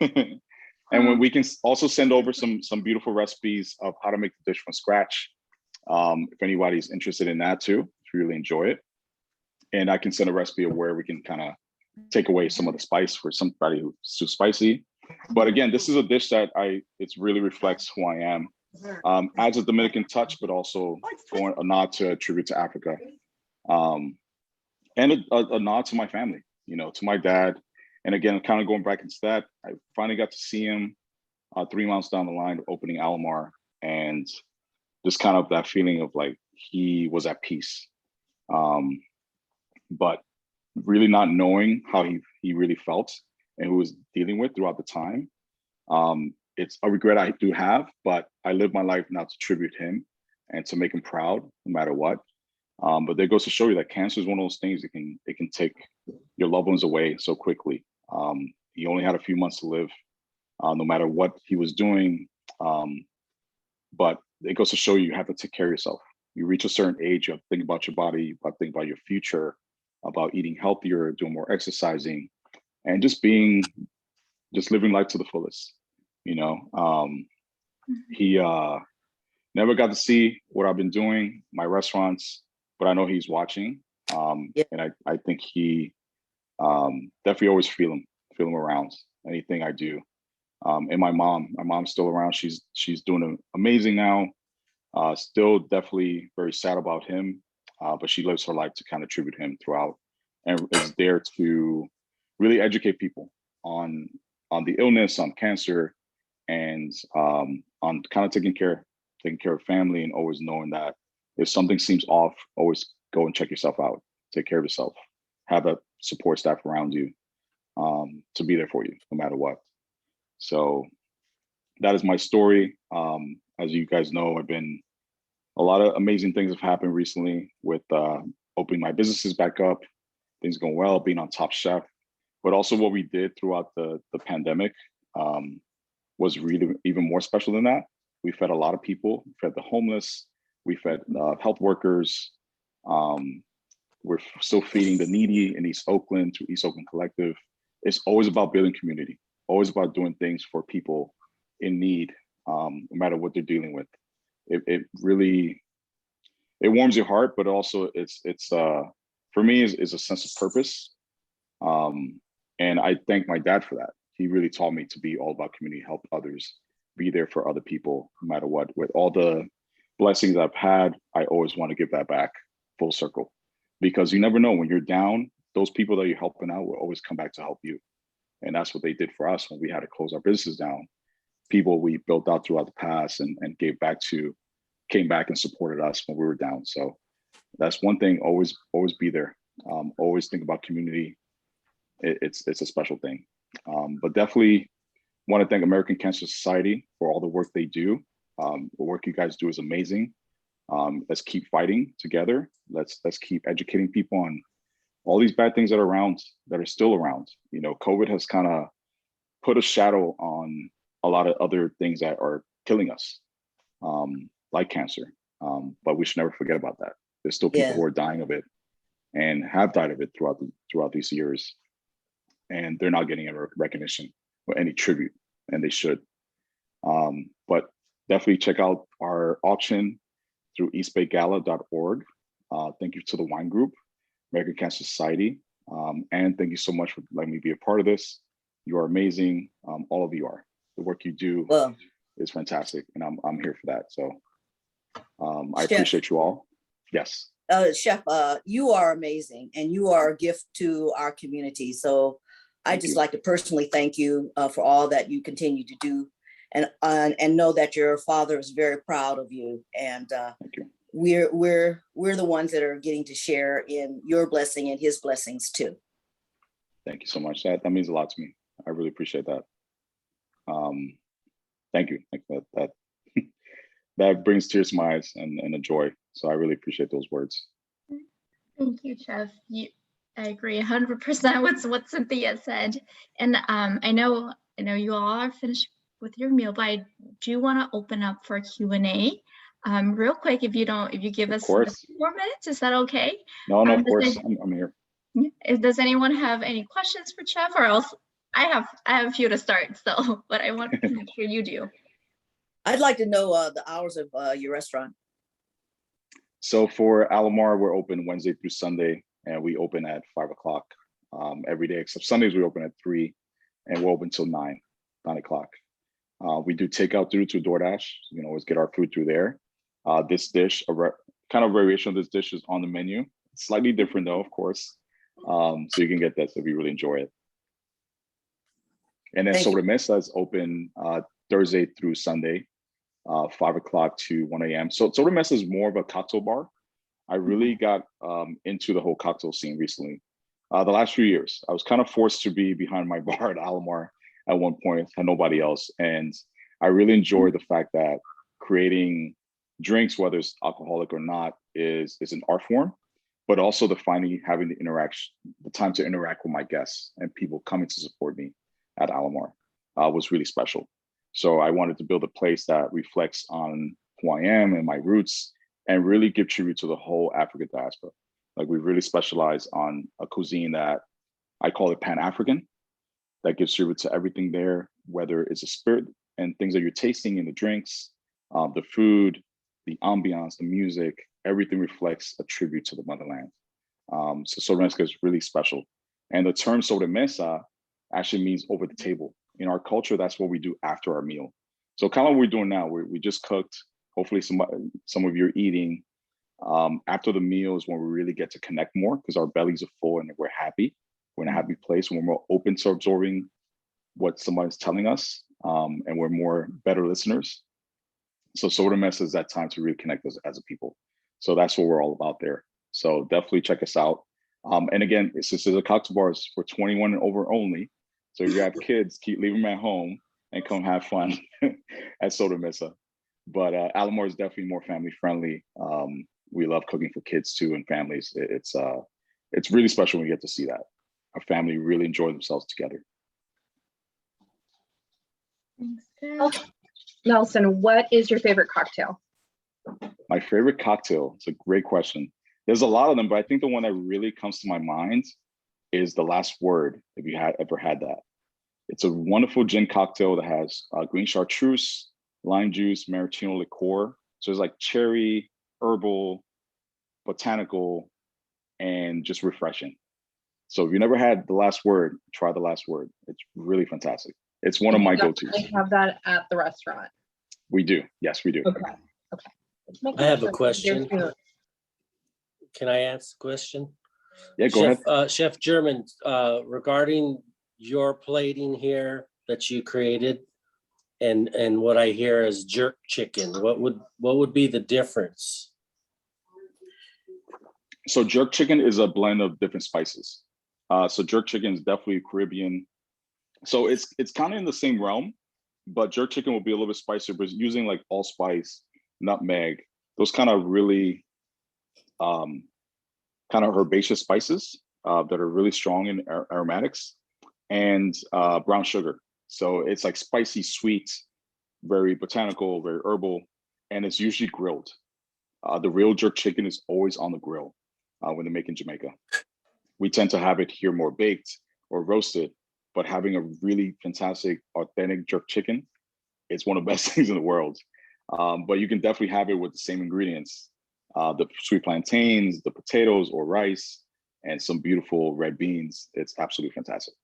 And when we can also send over some beautiful recipes of how to make the dish from scratch. If anybody's interested in that too, if you really enjoy it. And I can send a recipe of where we can kind of take away some of the spice for somebody who's too spicy. But again, this is a dish that it really reflects who I am. Adds a Dominican touch, but also a nod to a tribute to Africa. And a nod to my family, to my dad. And again, kind of going back into that, I finally got to see him 3 months down the line of opening Alomar, and just kind of that feeling of like he was at peace. But really not knowing how he really felt and who was dealing with throughout the time. It's a regret I do have, but I live my life now to tribute him and to make him proud no matter what. But that goes to show you that cancer is one of those things it can take your loved ones away so quickly. He only had a few months to live, no matter what he was doing. But it goes to show you have to take care of yourself. You reach a certain age, you have to think about your body, you have to think about your future, about eating healthier, doing more exercising, and just living life to the fullest. He never got to see what I've been doing, my restaurants, but I know he's watching. And I think he definitely always feel him around anything I do. And my mom's still around. She's doing amazing now. Still definitely very sad about him, but she lives her life to kind of tribute him throughout, and is there to really educate people on the illness, on cancer, and on kind of taking care of family, and always knowing that if something seems off, always go and check yourself out. Take care of yourself. Have a support staff around you to be there for you no matter what. So that is my story. As you guys know, a lot of amazing things have happened recently with opening my businesses back up, things going well, being on Top Chef, but also what we did throughout the pandemic was really even more special than that. We fed a lot of people, we fed the homeless, we fed health workers. We're still feeding the needy in East Oakland through East Oakland Collective. It's always about building community, always about doing things for people in need, no matter what they're dealing with. It really warms your heart, but also it's for me is a sense of purpose. And I thank my dad for that. He really taught me to be all about community, help others, be there for other people, no matter what. With all the blessings I've had, I always want to give that back full circle, because you never know when you're down, those people that you're helping out will always come back to help you. And that's what they did for us when we had to close our business down. People we built out throughout the past and gave back to, came back and supported us when we were down. So that's one thing, always be there. Always think about community. It's a special thing. But definitely want to thank American Cancer Society for all the work they do. The work you guys do is amazing. Let's keep fighting together. Let's keep educating people on all these bad things that are still around. COVID has kind of put a shadow on a lot of other things that are killing us, like cancer. But we should never forget about that. There's still people who are dying of it and have died of it throughout these years. And they're not getting any recognition or any tribute, and they should. But definitely check out our auction through eastbaygala.org. Thank you to the Wine Group, American Cancer Society, and thank you so much for letting me be a part of this. You are amazing. All of you are. The work you do is fantastic, and I'm here for that. So I appreciate you all. Yes. Chef, you are amazing, and you are a gift to our community. So I just like to personally thank you for all that you continue to do, and know that your father is very proud of you. And thank you. We're the ones that are getting to share in your blessing and his blessings too. Thank you so much. That means a lot to me. I really appreciate that. Thank you. That that brings tears to my eyes and a joy. So I really appreciate those words. Thank you, Chef. I agree 100% with what Cynthia said. And I know you all are finished with your meal, but I do want to open up for Q&A. Real quick, if you give us 4 minutes, is that okay? No, of course, I'm here. Does anyone have any questions for Chef, or else I have a few to start, so, but I want to make sure you do. I'd like to know the hours of your restaurant. So for Alamar, we're open Wednesday through Sunday, and we open at 5 o'clock every day, except Sundays we open at 3, and we're open till 9 o'clock. We do takeout through to DoorDash. You can always get our food through there. This dish, kind of variation of this dish is on the menu. It's slightly different though, of course. So you can get that if you really enjoy it. And then Sobremesa is open Thursday through Sunday, 5 o'clock to 1 a.m. So Sobremesa is more of a cocktail bar. I really got into the whole cocktail scene recently. The last few years, I was kind of forced to be behind my bar at Alamar at one point, had nobody else. And I really enjoyed the fact that creating drinks, whether it's alcoholic or not, is an art form, but also having the time to interact with my guests and people coming to support me at Alamar was really special. So I wanted to build a place that reflects on who I am and my roots and really give tribute to the whole African diaspora. Like we really specialize on a cuisine that I call it Pan-African, that gives tribute to everything there, whether it's a spirit and things that you're tasting in the drinks, the food, the ambiance, the music, everything reflects a tribute to the motherland. So sobremesa is really special. And the term sobremesa actually means over the table. In our culture, that's what we do after our meal. So kind of what we're doing now, we just cooked, hopefully some of you are eating. After the meal is when we really get to connect more because our bellies are full and we're happy. We're in a happy place when we're more open to absorbing what somebody's telling us, and we're more better listeners. So sobremesa is that time to really connect us as a people. So that's what we're all about there. So definitely check us out. And again, since there's a cocktail bar for 21 and over only. So if you have kids, leave them at home and come have fun at sobremesa. But Alamar is definitely more family friendly. We love cooking for kids too and families. It's really special when you get to see that. Our family really enjoy themselves together. Thanks. Nelson, what is your favorite cocktail? My favorite cocktail, it's a great question. There's a lot of them, but I think the one that really comes to my mind is The Last Word, if you ever had that. It's a wonderful gin cocktail that has green chartreuse, lime juice, maraschino liqueur. So it's like cherry, herbal, botanical, and just refreshing. So if you never had The Last Word, try The Last Word. It's really fantastic. It's one of my go-tos. They have that at the restaurant. We do. Yes, we do. Okay. I have a question. Can I ask a question? Yeah, go ahead. Chef German, regarding your plating here that you created and what I hear is jerk chicken, what would be the difference? So jerk chicken is a blend of different spices. So jerk chicken is definitely Caribbean. So it's kind of in the same realm, but jerk chicken will be a little bit spicier, but using like allspice, nutmeg, those kind of really kind of herbaceous spices that are really strong in aromatics, and brown sugar. So it's like spicy, sweet, very botanical, very herbal, and it's usually grilled. The real jerk chicken is always on the grill when they make in Jamaica. We tend to have it here more baked or roasted, but having a really fantastic, authentic jerk chicken, it's one of the best things in the world. But you can definitely have it with the same ingredients, the sweet plantains, the potatoes or rice, and some beautiful red beans. It's absolutely fantastic.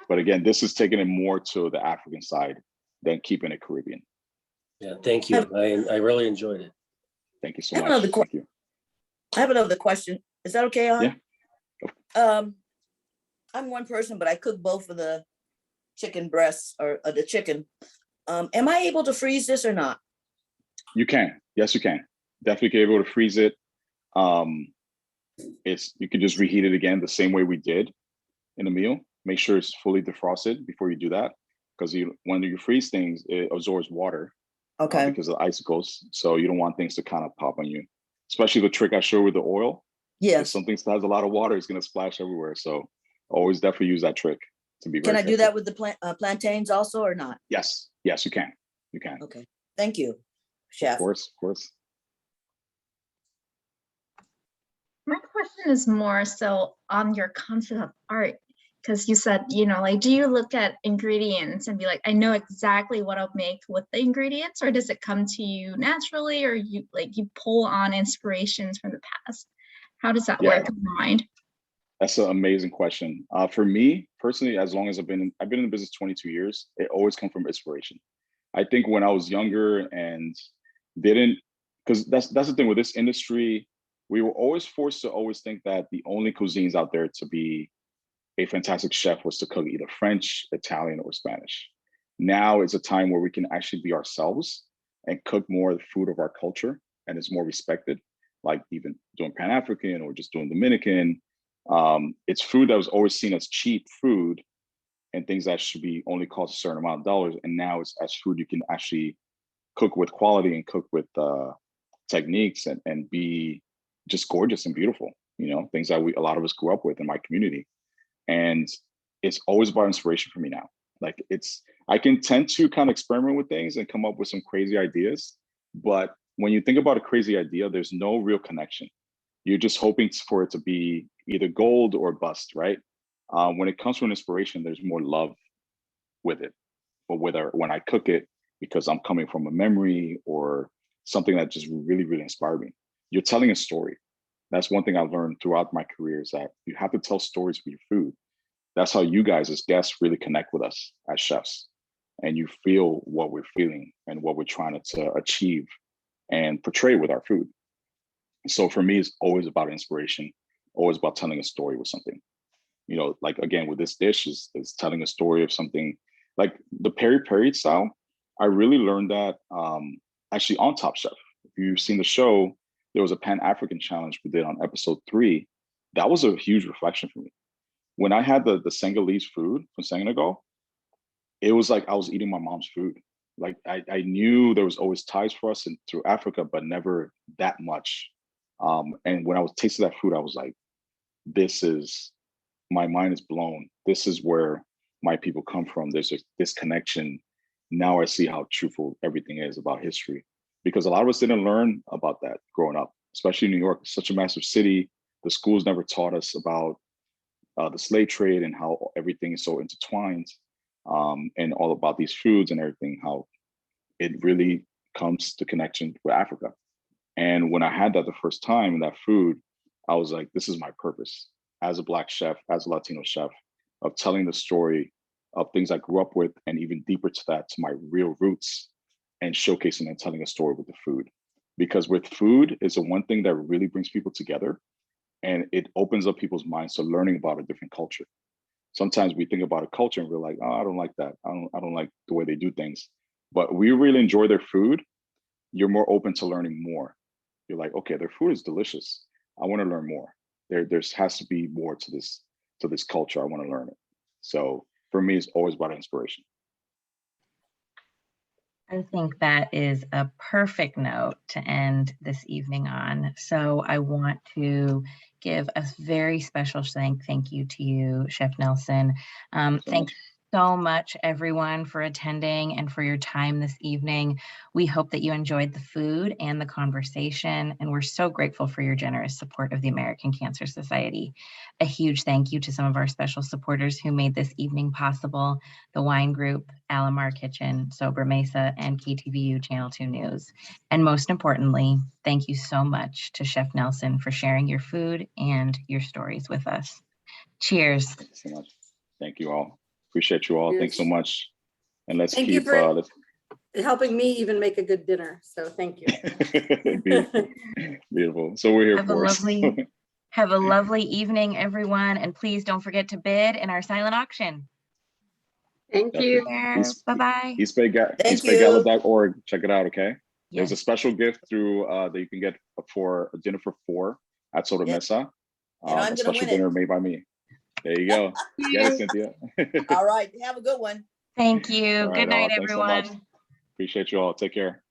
But again, this is taking it more to the African side than keeping it Caribbean. Yeah, thank you. I really enjoyed it. Thank you so I have much. another Thank you. I have another question. Is that okay? Hon? Yeah. I'm one person, but I cook both of the chicken breasts or the chicken. Am I able to freeze this or not? You can. Yes, you can. Definitely be able to freeze it. You can just reheat it again the same way we did in the meal. Make sure it's fully defrosted before you do that, because when you freeze things, it absorbs water. Okay. Because of the icicles. So you don't want things to kind of pop on you, especially the trick I showed with the oil. If Yes. something has a lot of water, it's going to splash everywhere. So always definitely use that trick to be very Can I do careful. that with the plantains also or not? Yes. Yes, you can. You can. Okay. Thank you, Chef. Of course. Of course. My question is more so on your concept of art, because you said, like, do you look at ingredients and be like, I know exactly what I'll make with the ingredients, or does it come to you naturally, or you pull on inspirations from the past? How does that work in your mind? That's an amazing question. For me personally, as long as I've been in the business 22 years, it always comes from inspiration. I think when I was younger and because that's the thing with this industry, we were always forced to always think that the only cuisines out there to be a fantastic chef was to cook either French, Italian, or Spanish. Now is a time where we can actually be ourselves and cook more of the food of our culture, and it's more respected, like even doing Pan-African or just doing Dominican. It's food that was always seen as cheap food and things that should be only cost a certain amount of dollars. And now it's as food you can actually cook with quality and cook with techniques and be just gorgeous and beautiful, things that a lot of us grew up with in my community. And it's always about inspiration for me now. Like I can tend to kind of experiment with things and come up with some crazy ideas. But when you think about a crazy idea, there's no real connection. You're just hoping for it to be either gold or bust, right? When it comes from inspiration, there's more love with it. But when I cook it, because I'm coming from a memory or something that just really, really inspired me, you're telling a story. That's one thing I've learned throughout my career is that you have to tell stories with your food. That's how you guys as guests really connect with us as chefs. And you feel what we're feeling and what we're trying to achieve and portray with our food. So for me, it's always about inspiration, always about telling a story with something. Like again, with this dish is telling a story of something like the Peri-Peri style. I really learned that actually on Top Chef. If you've seen the show, there was a Pan-African challenge we did on episode 3. That was a huge reflection for me. When I had the Senegalese food from Senegal, it was like I was eating my mom's food. Like I knew there was always ties for us through Africa, but never that much. And when I was tasting that food, I was like, my mind is blown. This is where my people come from. There's this connection. Now I see how truthful everything is about history, because a lot of us didn't learn about that growing up, especially New York. It's such a massive city. The schools never taught us about the slave trade and how everything is so intertwined, and all about these foods and everything, how it really comes to connection with Africa. And when I had that the first time in that food, I was like, this is my purpose as a Black chef, as a Latino chef, of telling the story of things I grew up with, and even deeper to that, to my real roots, and showcasing and telling a story with the food. Because with food is the one thing that really brings people together, and it opens up people's minds to learning about a different culture. Sometimes we think about a culture and we're like, oh, I don't like that. I don't like the way they do things. But we really enjoy their food. You're more open to learning more. You're like, okay, their food is delicious. I want to learn more. There has to be more to this culture. I want to learn it. So for me, it's always about inspiration. I think that is a perfect note to end this evening on. So I want to give a very special thank you to you, Chef Nelson. so much, everyone, for attending and for your time this evening. We hope that you enjoyed the food and the conversation, and we're so grateful for your generous support of the American Cancer Society. A huge thank you to some of our special supporters who made this evening possible: the Wine Group, Alamar Kitchen, Sober Mesa, and KTVU Channel 2 News. And most importantly, thank you so much to Chef Nelson for sharing your food and your stories with us. Cheers. Thank you so much. Thank you all. Appreciate you all. Thanks so much. And let's Thank you keep for helping me even make a good dinner. So thank you. beautiful. Beautiful. So we're here for Have a lovely evening, everyone. And please don't forget to bid in our silent auction. Thank you. Bye-bye. EastBayGala.org. Check it out, okay? Yes. There's a special gift through that you can get for a dinner for 4 at Soda Mesa. A special dinner made by me. There you go. Get it, Cynthia. All right. Have a good one. Thank you. All right, Good night, thanks so everyone. much. Appreciate you all. Take care.